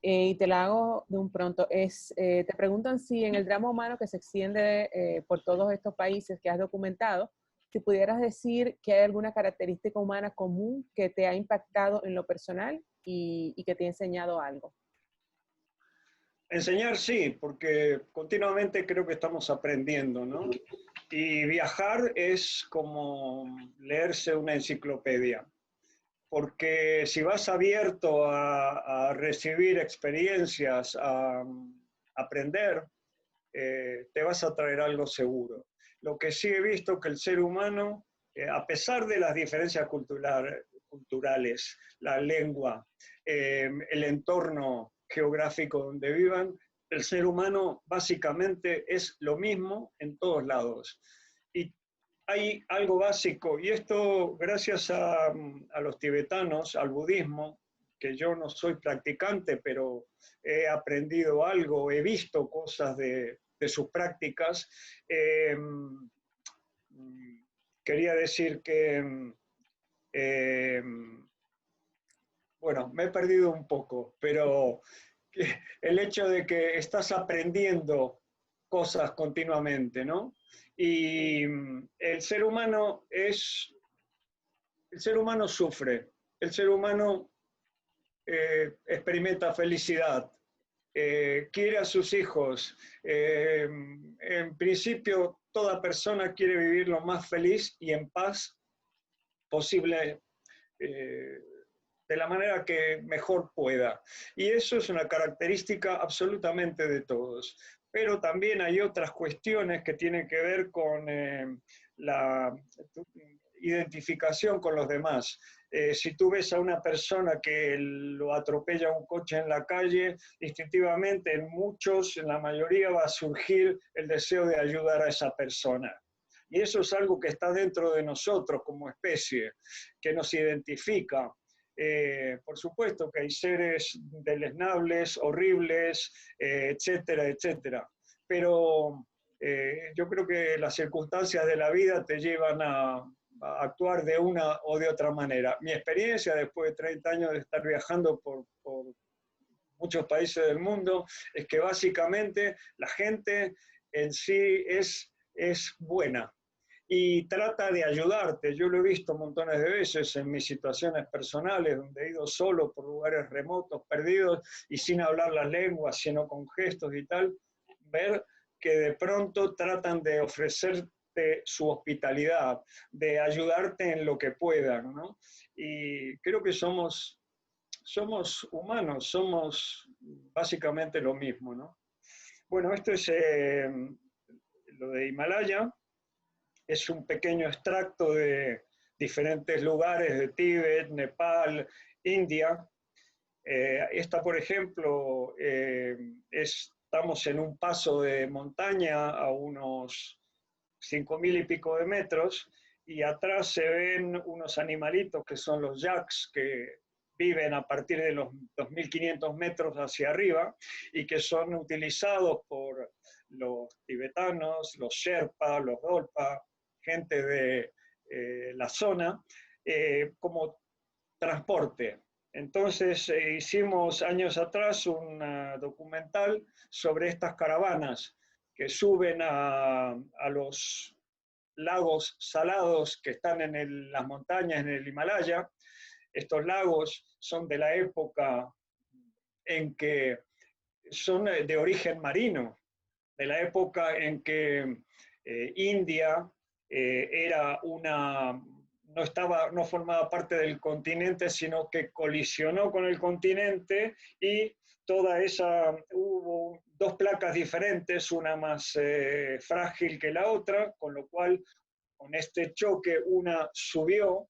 y te la hago de un pronto. Te preguntan si en el drama humano que se extiende por todos estos países que has documentado, si pudieras decir que hay alguna característica humana común que te ha impactado en lo personal y que te ha enseñado algo. Enseñar sí, porque continuamente creo que estamos aprendiendo, ¿no? Y viajar es como leerse una enciclopedia, porque si vas abierto a recibir experiencias, a aprender, te vas a traer algo seguro. Lo que sí he visto que el ser humano, a pesar de las diferencias culturales, la lengua, el entorno geográfico donde vivan, el ser humano básicamente es lo mismo en todos lados. Y hay algo básico, y esto gracias a los tibetanos, al budismo, que yo no soy practicante, pero he aprendido algo, he visto cosas de sus prácticas. Quería decir que, bueno, me he perdido un poco, pero el hecho de que estás aprendiendo cosas continuamente, ¿no? Y el ser humano sufre, el ser humano experimenta felicidad, quiere a sus hijos. En principio, toda persona quiere vivir lo más feliz y en paz posible, de la manera que mejor pueda. Y eso es una característica absolutamente de todos. Pero también hay otras cuestiones que tienen que ver con la identificación con los demás. Si tú ves a una persona que lo atropella un coche en la calle, instintivamente en muchos, en la mayoría, va a surgir el deseo de ayudar a esa persona. Y eso es algo que está dentro de nosotros como especie, que nos identifica. Por supuesto que hay seres deleznables, horribles, etcétera, etcétera. Pero yo creo que las circunstancias de la vida te llevan a actuar de una o de otra manera. Mi experiencia, después de 30 años de estar viajando por muchos países del mundo, es que básicamente la gente en sí es buena y trata de ayudarte. Yo lo he visto montones de veces en mis situaciones personales, donde he ido solo por lugares remotos, perdidos, y sin hablar las lenguas, sino con gestos y tal, ver que de pronto tratan de ofrecerte su hospitalidad, de ayudarte en lo que puedan, ¿no? Y creo que somos humanos, somos básicamente lo mismo, ¿no? Bueno, esto es lo de Himalaya, es un pequeño extracto de diferentes lugares de Tíbet, Nepal, India. Esta, por ejemplo, estamos en un paso de montaña a unos 5.000 y pico de metros, y atrás se ven unos animalitos que son los yaks, que viven a partir de los 2.500 metros hacia arriba y que son utilizados por los tibetanos, los sherpas, los dolpa, gente de la zona, como transporte. Entonces hicimos años atrás un documental sobre estas caravanas que suben a los lagos salados que están en las montañas, en el Himalaya. Estos lagos son de la época en que son de origen marino, de la época en que India no formaba parte del continente, sino que colisionó con el continente, y hubo dos placas diferentes, una más frágil que la otra, con lo cual con este choque una subió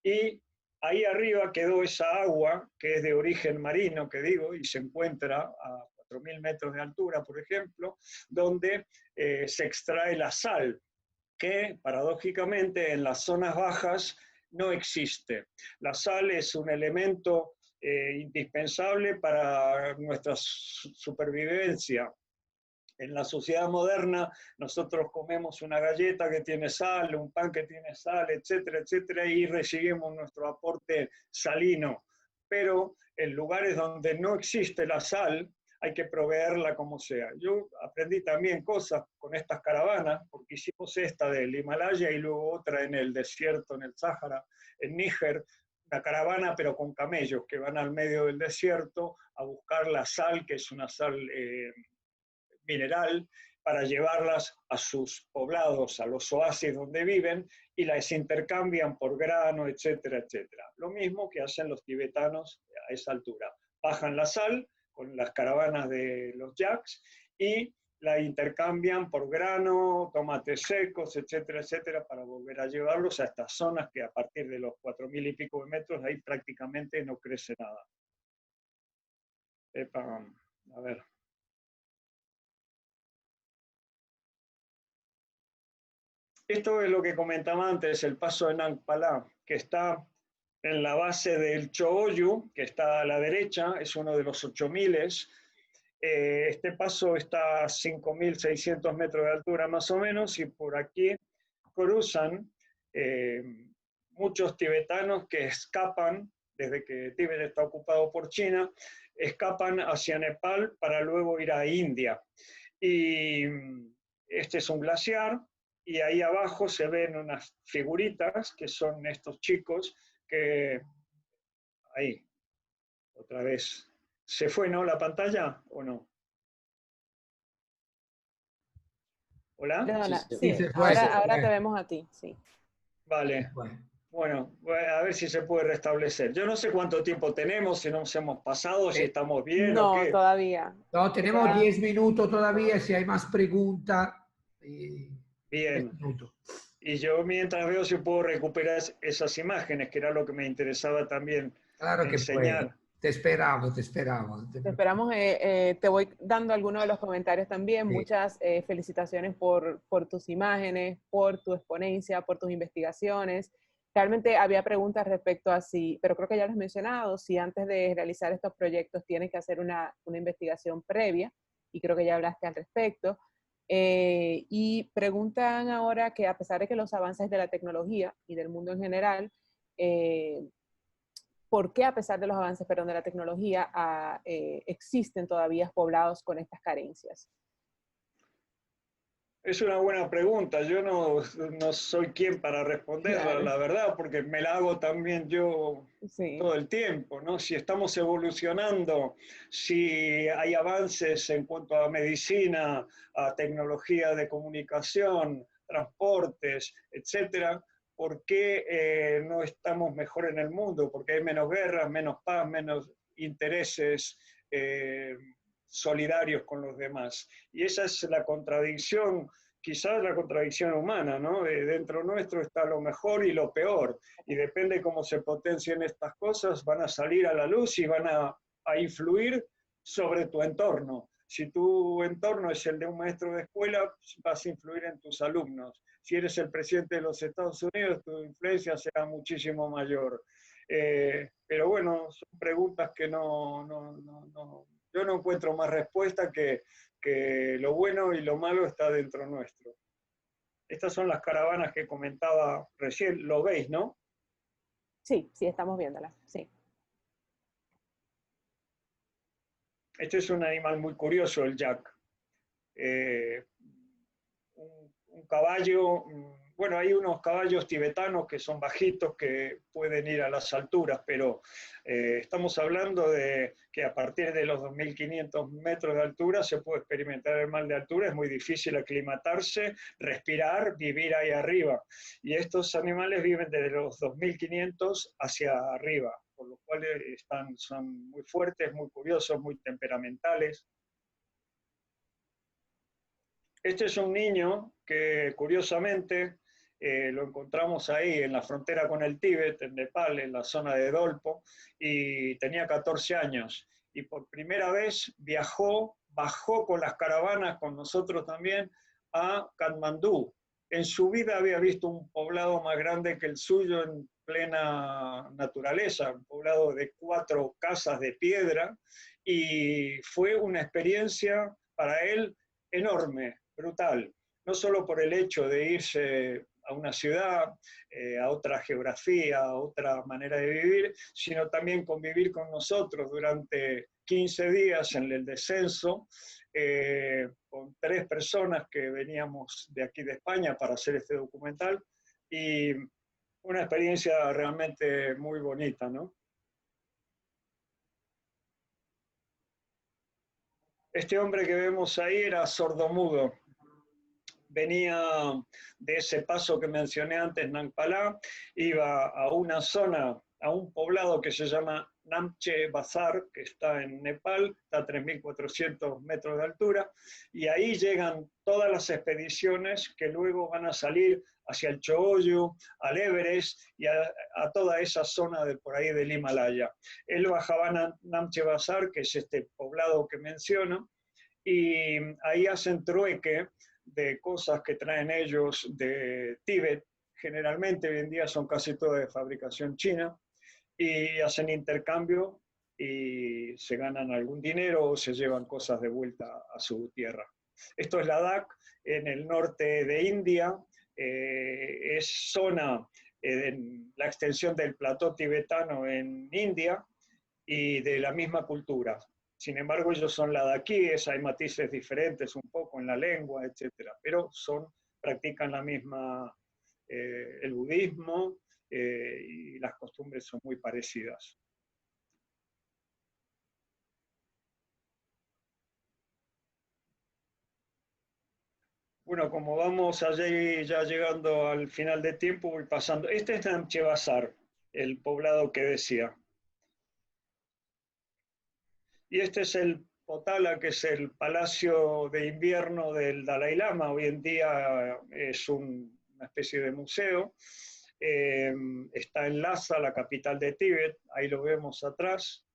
y ahí arriba quedó esa agua que es de origen marino, que digo, y se encuentra a 4.000 metros de altura, por ejemplo, donde se extrae la sal, que paradójicamente en las zonas bajas no existe. La sal es un elemento indispensable para nuestra supervivencia. En la sociedad moderna nosotros comemos una galleta que tiene sal, un pan que tiene sal, etcétera, etcétera, y recibimos nuestro aporte salino. Pero en lugares donde no existe la sal, hay que proveerla como sea. Yo aprendí también cosas con estas caravanas, porque hicimos esta del Himalaya y luego otra en el desierto, en el Sáhara, en Níger, una caravana pero con camellos que van al medio del desierto a buscar la sal, que es una sal mineral, para llevarlas a sus poblados, a los oasis donde viven, y las intercambian por grano, etcétera, etcétera. Lo mismo que hacen los tibetanos a esa altura. Bajan la sal con las caravanas de los yaks y la intercambian por grano, tomates secos, etcétera, etcétera, para volver a llevarlos a estas zonas que a partir de los 4.000 y pico de metros ahí prácticamente no crece nada. Epa, a ver. Esto es lo que comentaba antes, el paso de Nang Pala, que está en la base del Cho'oyu, que está a la derecha, es uno de los 8.000. Este paso está a 5.600 metros de altura más o menos, y por aquí cruzan muchos tibetanos que escapan, desde que Tíbet está ocupado por China, escapan hacia Nepal para luego ir a India. Y este es un glaciar, y ahí abajo se ven unas figuritas que son estos chicos que... Ahí, otra vez. ¿Se fue, no, la pantalla o no? ¿Hola? Perdona, Sí, sí, se fue, ahora te vemos a ti, sí. Vale. Bueno, a ver si se puede restablecer. Yo no sé cuánto tiempo tenemos, si nos hemos pasado, si estamos bien o No, qué. todavía. No, tenemos 10 minutos todavía, si hay más preguntas. Bien. Y yo mientras veo si puedo recuperar esas imágenes, que era lo que me interesaba también Claro que enseñar. puede. Te esperamos, te esperamos. Te esperamos, te voy dando algunos de los comentarios también. Sí. Muchas felicitaciones por tus imágenes, por tu exponencia, por tus investigaciones. Realmente había preguntas respecto a si, pero creo que ya lo has mencionado, si antes de realizar estos proyectos tienes que hacer una investigación previa, y creo que ya hablaste al respecto. Y preguntan ahora que a pesar de que los avances de la tecnología y del mundo en general, ¿por qué a pesar de los avances, de la tecnología, existen todavía poblados con estas carencias? Es una buena pregunta. Yo no soy quien para responderla, Claro. la verdad, porque me la hago también yo Sí. todo el tiempo, ¿no? Si estamos evolucionando, si hay avances en cuanto a medicina, a tecnología de comunicación, transportes, etcétera, ¿por qué no estamos mejor en el mundo? Porque hay menos guerras, menos paz, menos intereses solidarios con los demás. Y esa es la contradicción, quizás la contradicción humana, ¿no? Dentro nuestro está lo mejor y lo peor, y depende cómo se potencien estas cosas, van a salir a la luz y van a influir sobre tu entorno. Si tu entorno es el de un maestro de escuela, vas a influir en tus alumnos. Si eres el presidente de los Estados Unidos, tu influencia será muchísimo mayor. Pero bueno, son preguntas que yo no encuentro más respuesta que lo bueno y lo malo está dentro nuestro. Estas son las caravanas que comentaba recién, lo veis, ¿no? Sí, sí, estamos viéndolas, sí. Este es un animal muy curioso, el yak. Un caballo, bueno, hay unos caballos tibetanos que son bajitos, que pueden ir a las alturas, pero estamos hablando de que a partir de los 2.500 metros de altura se puede experimentar el mal de altura, es muy difícil aclimatarse, respirar, vivir ahí arriba. Y estos animales viven desde los 2.500 hacia arriba, por lo cual son muy fuertes, muy curiosos, muy temperamentales. Este es un niño que curiosamente lo encontramos ahí en la frontera con el Tíbet, en Nepal, en la zona de Dolpo, y tenía 14 años. Y por primera vez viajó bajó con las caravanas, con nosotros también, a Katmandú. En su vida había visto un poblado más grande que el suyo en plena naturaleza, un poblado de 4 casas de piedra, y fue una experiencia para él enorme, brutal, no solo por el hecho de irse a una ciudad, a otra geografía, a otra manera de vivir, sino también convivir con nosotros durante 15 días en el descenso, con 3 personas que veníamos de aquí de España para hacer este documental, y una experiencia realmente muy bonita, ¿no? Este hombre que vemos ahí era sordomudo. Venía de ese paso que mencioné antes, Nangpalá, iba a una zona, a un poblado que se llama Namche Bazar, que está en Nepal, está a 3.400 metros de altura, y ahí llegan todas las expediciones que luego van a salir hacia el Chogoyu, al Everest y a toda esa zona de por ahí del Himalaya. Él bajaba a Namche Bazar, que es este poblado que menciono, y ahí hacen trueque de cosas que traen ellos de Tíbet, generalmente hoy en día son casi todas de fabricación china, y hacen intercambio y se ganan algún dinero o se llevan cosas de vuelta a su tierra. Esto es Ladakh, en el norte de India, es zona en la extensión del plató tibetano en India y de la misma cultura. Sin embargo, ellos son ladaquíes, hay matices diferentes un poco en la lengua, etcétera, pero practican la misma, el budismo, y las costumbres son muy parecidas. Bueno, como vamos allí ya llegando al final de tiempo, voy pasando. Este es Namche Bazar, el poblado que decía. Y este es el Potala, que es el palacio de invierno del Dalai Lama. Hoy en día es una especie de museo. Está en Lhasa, la capital de Tíbet. Ahí lo vemos atrás.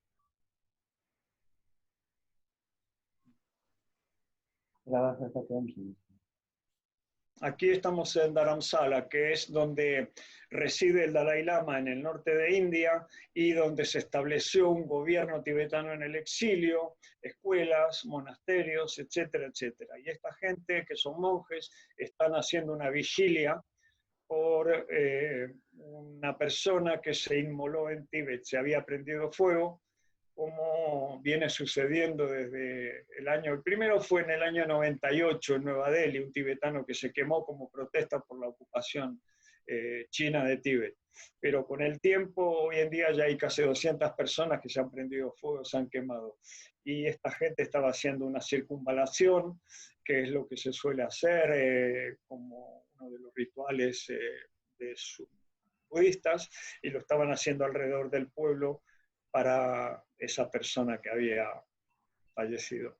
Aquí estamos en Dharamsala, que es donde reside el Dalai Lama en el norte de India y donde se estableció un gobierno tibetano en el exilio, escuelas, monasterios, etcétera, etcétera. Y esta gente, que son monjes, están haciendo una vigilia por una persona que se inmoló en Tíbet, se había prendido fuego, como viene sucediendo desde el año, el primero fue en el año 98 en Nueva Delhi, un tibetano que se quemó como protesta por la ocupación china de Tíbet. Pero con el tiempo, hoy en día ya hay casi 200 personas que se han prendido fuego, se han quemado. Y esta gente estaba haciendo una circunvalación, que es lo que se suele hacer como uno de los rituales de sus budistas, y lo estaban haciendo alrededor del pueblo para esa persona que había fallecido.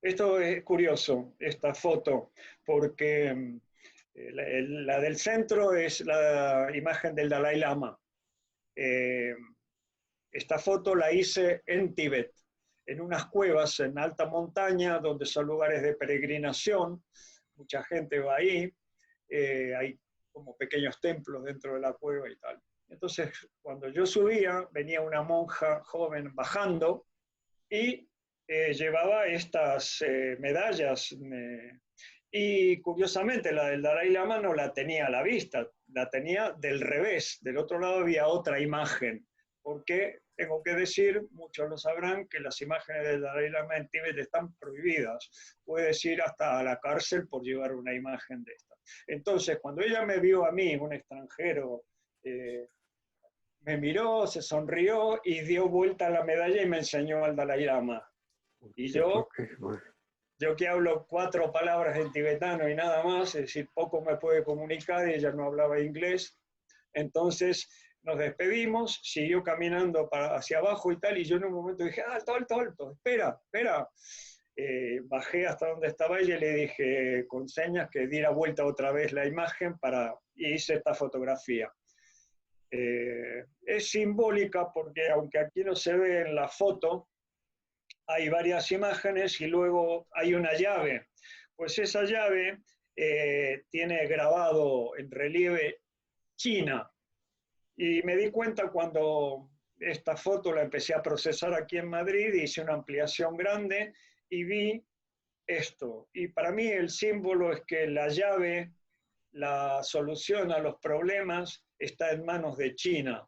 Esto es curioso, esta foto, porque la del centro es la imagen del Dalai Lama. Esta foto la hice en Tíbet, en unas cuevas en alta montaña, donde son lugares de peregrinación, mucha gente va ahí, hay como pequeños templos dentro de la cueva y tal. Entonces, cuando yo subía, venía una monja joven bajando y llevaba estas medallas. Y curiosamente, la del Dalai Lama no la tenía a la vista, la tenía del revés. Del otro lado había otra imagen, porque tengo que decir, muchos lo sabrán, que las imágenes del Dalai Lama en Tíbet están prohibidas. Puedes ir hasta a la cárcel por llevar una imagen de esta. Entonces, cuando ella me vio a mí, un extranjero, me miró, se sonrió y dio vuelta a la medalla y me enseñó al Dalai Lama. Y yo que hablo 4 palabras en tibetano y nada más, es decir, poco me puede comunicar, y ella no hablaba inglés. Entonces nos despedimos, siguió caminando hacia abajo y tal, y yo en un momento dije, alto, alto, alto, espera, espera. Bajé hasta donde estaba ella y le dije con señas que diera vuelta otra vez la imagen y hice esta fotografía. Es simbólica porque aunque aquí no se ve en la foto, hay varias imágenes y luego hay una llave. Pues esa llave tiene grabado en relieve China. Y me di cuenta cuando esta foto la empecé a procesar aquí en Madrid, hice una ampliación grande y vi esto. Y para mí el símbolo es que la llave, la solución a los problemas está en manos de China.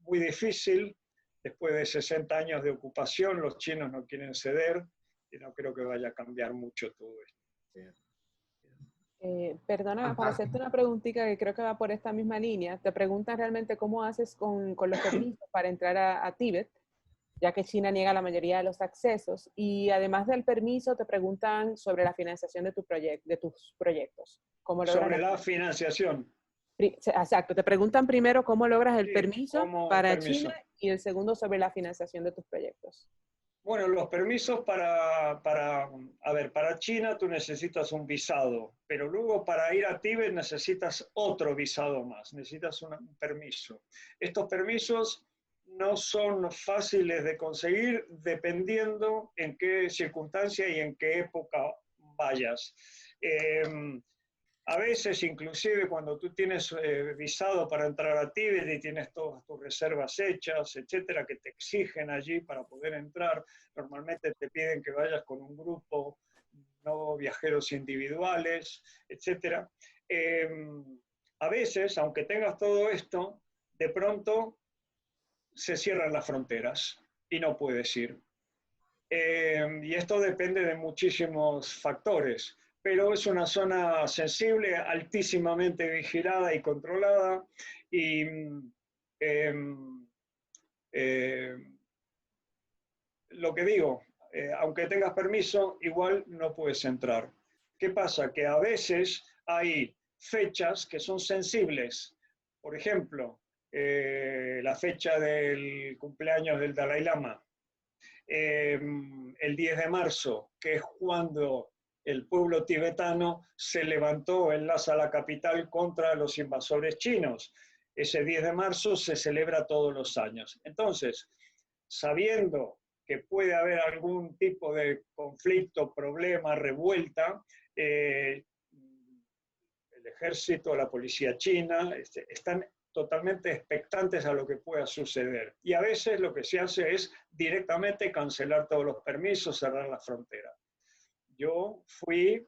Muy difícil, después de 60 años de ocupación, los chinos no quieren ceder y no creo que vaya a cambiar mucho todo esto. Perdona, para hacerte una preguntita que creo que va por esta misma línea, te preguntan realmente cómo haces con los permisos para entrar a Tíbet, ya que China niega la mayoría de los accesos, y además del permiso te preguntan sobre la financiación de tus proyectos. Sobre la financiación. Exacto, te preguntan primero cómo logras el permiso para permiso. China y el segundo sobre la financiación de tus proyectos. Bueno, los permisos para China tú necesitas un visado, pero luego para ir a Tíbet necesitas otro visado más, necesitas un permiso. Estos permisos no son fáciles de conseguir dependiendo en qué circunstancia y en qué época vayas. A veces, inclusive, cuando tú tienes visado para entrar a Tíbet y tienes todas tus reservas hechas, etcétera, que te exigen allí para poder entrar, normalmente te piden que vayas con un grupo, no viajeros individuales, etcétera. A veces, aunque tengas todo esto, de pronto se cierran las fronteras y no puedes ir. Y esto depende de muchísimos factores, pero es una zona sensible, altísimamente vigilada y controlada, y lo que digo, aunque tengas permiso, igual no puedes entrar. ¿Qué pasa? Que a veces hay fechas que son sensibles. Por ejemplo, la fecha del cumpleaños del Dalai Lama, el 10 de marzo, que es cuando el pueblo tibetano se levantó en Lhasa, la capital, contra los invasores chinos. Ese 10 de marzo se celebra todos los años. Entonces, sabiendo que puede haber algún tipo de conflicto, problema, revuelta, el ejército, la policía china, están totalmente expectantes a lo que pueda suceder. Y a veces lo que se hace es directamente cancelar todos los permisos, cerrar la frontera. Yo fui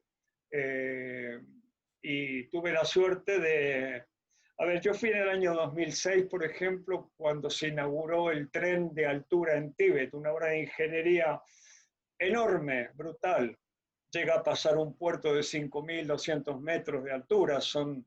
y tuve la suerte de... yo fui en el año 2006, por ejemplo, cuando se inauguró el tren de altura en Tíbet, una obra de ingeniería enorme, brutal. Llega a pasar un puerto de 5.200 metros de altura, son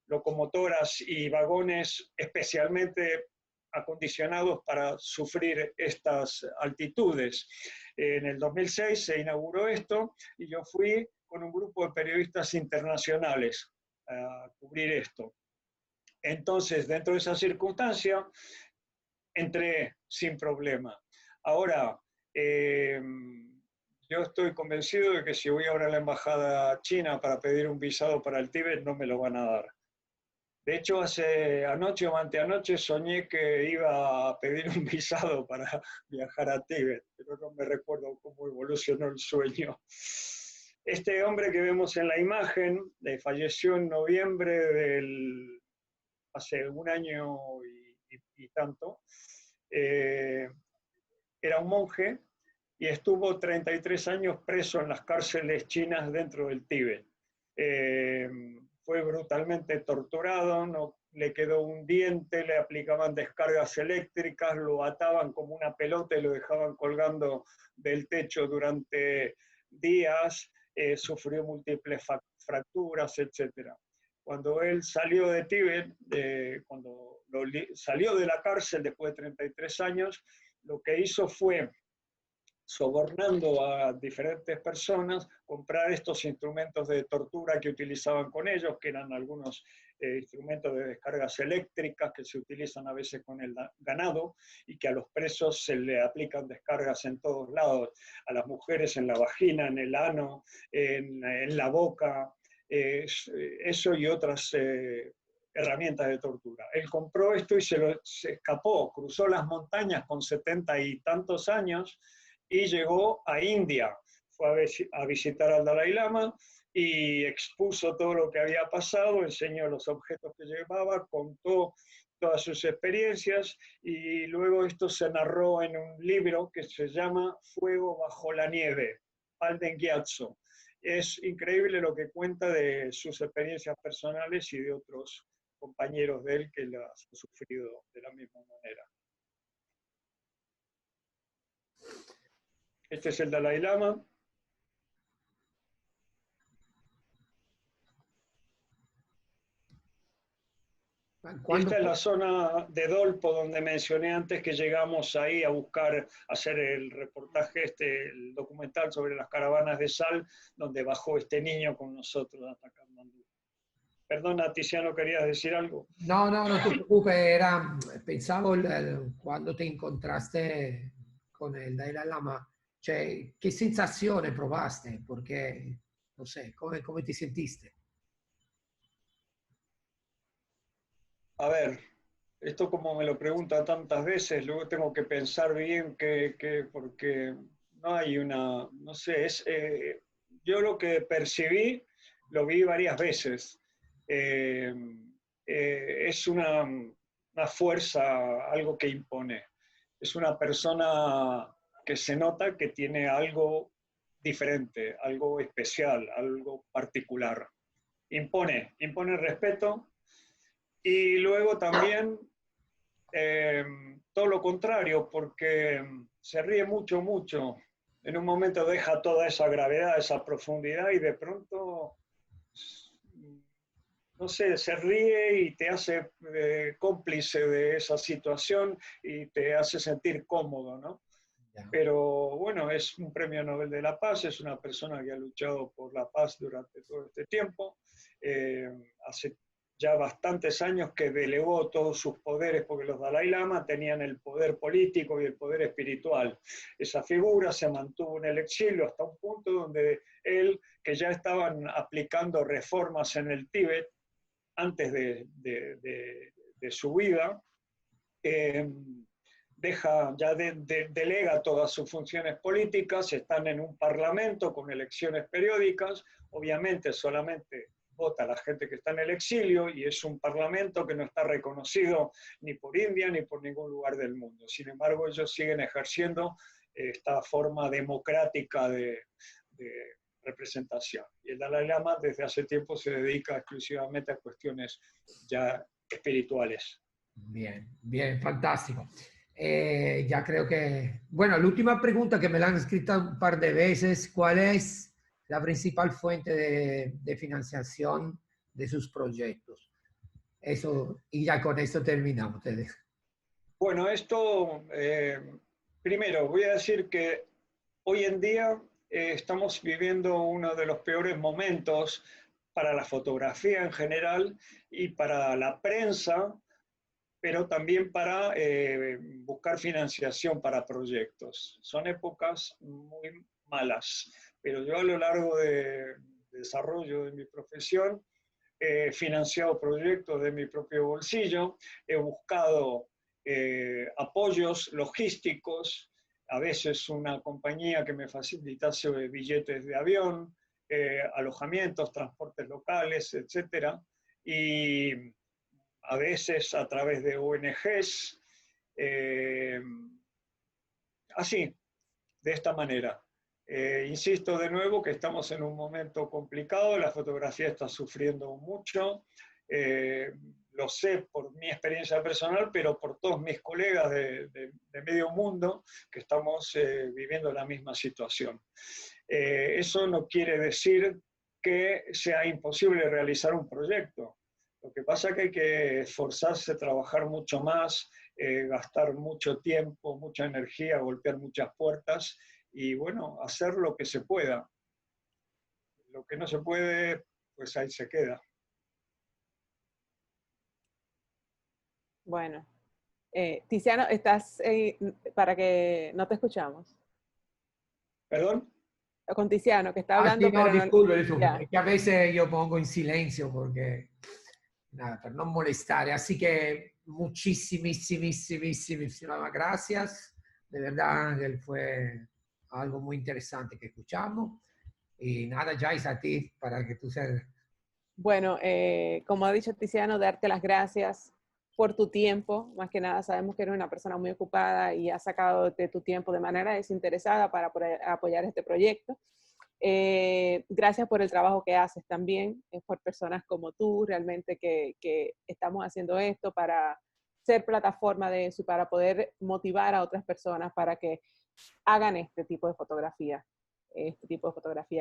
locomotoras y vagones especialmente acondicionados para sufrir estas altitudes. En el 2006 se inauguró esto y yo fui con un grupo de periodistas internacionales a cubrir esto. Entonces, dentro de esa circunstancia, entré sin problema. Ahora, yo estoy convencido de que si voy ahora a la embajada china para pedir un visado para el Tíbet, no me lo van a dar. De hecho, anoche o anteanoche soñé que iba a pedir un visado para viajar a Tíbet, pero no me recuerdo cómo evolucionó el sueño. Este hombre que vemos en la imagen falleció en noviembre hace un año y tanto. Era un monje y estuvo 33 años preso en las cárceles chinas dentro del Tíbet. Fue brutalmente torturado, no le quedó un diente, le aplicaban descargas eléctricas, lo ataban como una pelota y lo dejaban colgando del techo durante días, sufrió múltiples fracturas, etc. Cuando él salió de Tíbet, cuando salió de la cárcel después de 33 años, lo que hizo fue, sobornando a diferentes personas, comprar estos instrumentos de tortura que utilizaban con ellos, que eran algunos instrumentos de descargas eléctricas que se utilizan a veces con el ganado y que a los presos se le aplican descargas en todos lados, a las mujeres en la vagina, en el ano, en la boca, eso y otras herramientas de tortura. él compró esto y se escapó, cruzó las montañas con 70 y tantos años y llegó a India. Fue a visitar al Dalai Lama y expuso todo lo que había pasado, enseñó los objetos que llevaba, contó todas sus experiencias y luego esto se narró en un libro que se llama Fuego bajo la nieve, Palden Gyatso. Es increíble lo que cuenta de sus experiencias personales y de otros compañeros de él que las han sufrido de la misma manera. Este es el Dalai Lama. Y esta es la zona de Dolpo donde mencioné antes que llegamos ahí a buscar, hacer el reportaje, el documental sobre las caravanas de sal, donde bajó este niño con nosotros hasta Katmandú. Perdona, Tiziano, ¿querías decir algo? No, no, no te preocupes, pensavo quando ti incontraste con il Dalai Lama, cioè, che sensazione provaste? Perché, non so, come ti sentiste? A ver, esto como me lo preguntan tantas veces, luego tengo que pensar bien porque no hay una, no sé, yo lo que percibí lo vi varias veces. Es una fuerza, algo que impone. Es una persona que se nota que tiene algo diferente, algo especial, algo particular. Impone respeto. Y luego también todo lo contrario, porque se ríe mucho, mucho. En un momento deja toda esa gravedad, esa profundidad y de pronto, no sé, se ríe y te hace cómplice de esa situación y te hace sentir cómodo, ¿no? Pero bueno, es un premio Nobel de la Paz, es una persona que ha luchado por la paz durante todo este tiempo. Hace ya bastantes años que delegó todos sus poderes, porque los Dalai Lama tenían el poder político y el poder espiritual. Esa figura se mantuvo en el exilio hasta un punto donde él, que ya estaban aplicando reformas en el Tíbet antes de su vida, delega todas sus funciones políticas, están en un parlamento con elecciones periódicas, obviamente solamente vota la gente que está en el exilio y es un parlamento que no está reconocido ni por India ni por ningún lugar del mundo. Sin embargo, ellos siguen ejerciendo esta forma democrática de representación. Y el Dalai Lama desde hace tiempo se dedica exclusivamente a cuestiones ya espirituales. Bien, bien, fantástico. Ya creo que... Bueno, la última pregunta que me la han escrito un par de veces, ¿cuál es la principal fuente de financiación de sus proyectos? Eso, y ya con esto terminamos. Bueno, esto, primero voy a decir que hoy en día estamos viviendo uno de los peores momentos para la fotografía en general y para la prensa, pero también para buscar financiación para proyectos. Son épocas muy malas, pero yo a lo largo de desarrollo de mi profesión he financiado proyectos de mi propio bolsillo, he buscado apoyos logísticos, a veces una compañía que me facilitase billetes de avión, alojamientos, transportes locales, etc. Y a veces a través de ONGs, así, de esta manera. Insisto de nuevo que estamos en un momento complicado, la fotografía está sufriendo mucho, lo sé por mi experiencia personal, pero por todos mis colegas de medio mundo que estamos viviendo la misma situación. Eso no quiere decir que sea imposible realizar un proyecto. Lo que pasa es que hay que esforzarse, trabajar mucho más, gastar mucho tiempo, mucha energía, golpear muchas puertas y bueno, hacer lo que se pueda. Lo que no se puede, pues ahí se queda. Bueno, Tiziano, estás para que no te escuchamos. ¿Perdón? Con Tiziano, que está hablando, sí, no, pero disculpe, es que a veces yo pongo en silencio porque nada, para no molestar. Así que muchísimas gracias. De verdad, Ángel, fue algo muy interesante que escuchamos. Y nada, Jais, a ti, para que tú seas... Bueno, como ha dicho Tiziano, darte las gracias por tu tiempo. Más que nada, sabemos que eres una persona muy ocupada y has sacado de tu tiempo de manera desinteresada para apoyar este proyecto. Gracias por el trabajo que haces también, por personas como tú, realmente que estamos haciendo esto para ser plataforma de eso y para poder motivar a otras personas para que hagan este tipo de fotografía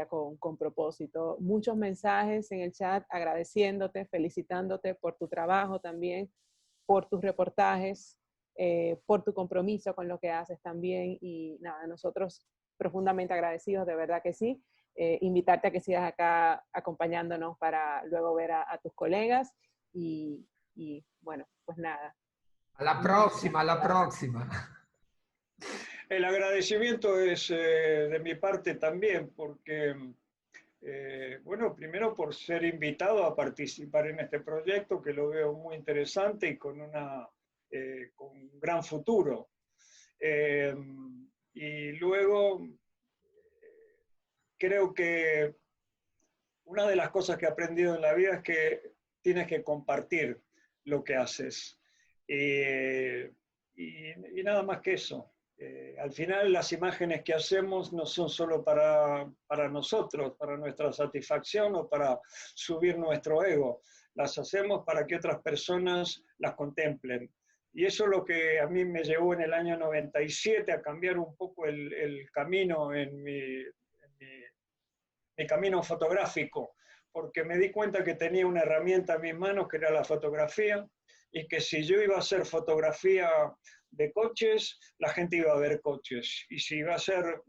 con propósito. Muchos mensajes en el chat agradeciéndote, felicitándote por tu trabajo también, por tus reportajes, por tu compromiso con lo que haces también. Y nada, nosotros profundamente agradecidos, de verdad que sí. Invitarte a que sigas acá acompañándonos para luego ver a tus colegas y bueno, pues nada. A la próxima, a la próxima. El agradecimiento es de mi parte también, porque, bueno, primero por ser invitado a participar en este proyecto, que lo veo muy interesante y con un gran futuro. Y luego, creo que una de las cosas que he aprendido en la vida es que tienes que compartir lo que haces. Y nada más que eso. Al final las imágenes que hacemos no son solo para nosotros, para nuestra satisfacción o para subir nuestro ego. Las hacemos para que otras personas las contemplen. Y eso es lo que a mí me llevó en el año 97 a cambiar un poco el camino en mi camino fotográfico, porque me di cuenta que tenía una herramienta en mis manos que era la fotografía, y que si yo iba a hacer fotografía de coches, la gente iba a ver coches, y si iba a hacer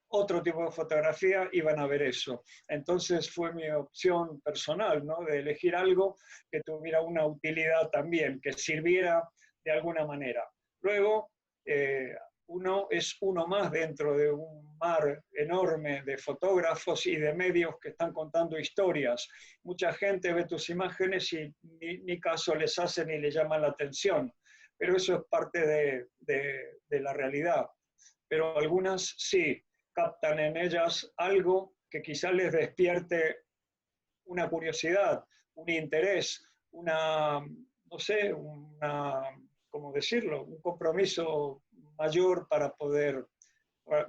otro tipo de fotografía, iban a ver eso. Entonces fue mi opción personal, ¿no? De elegir algo que tuviera una utilidad también, que sirviera de alguna manera. Luego, uno es uno más dentro de un mar enorme de fotógrafos y de medios que están contando historias. Mucha gente ve tus imágenes y ni caso les hace ni les llama la atención, pero eso es parte de la realidad. Pero algunas sí captan en ellas algo que quizás les despierte una curiosidad, un interés, no sé, ¿cómo decirlo? Un compromiso mayor para poder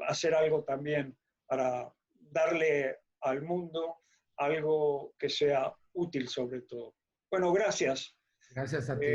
hacer algo también, para darle al mundo algo que sea útil sobre todo. Bueno, gracias. Gracias a ti.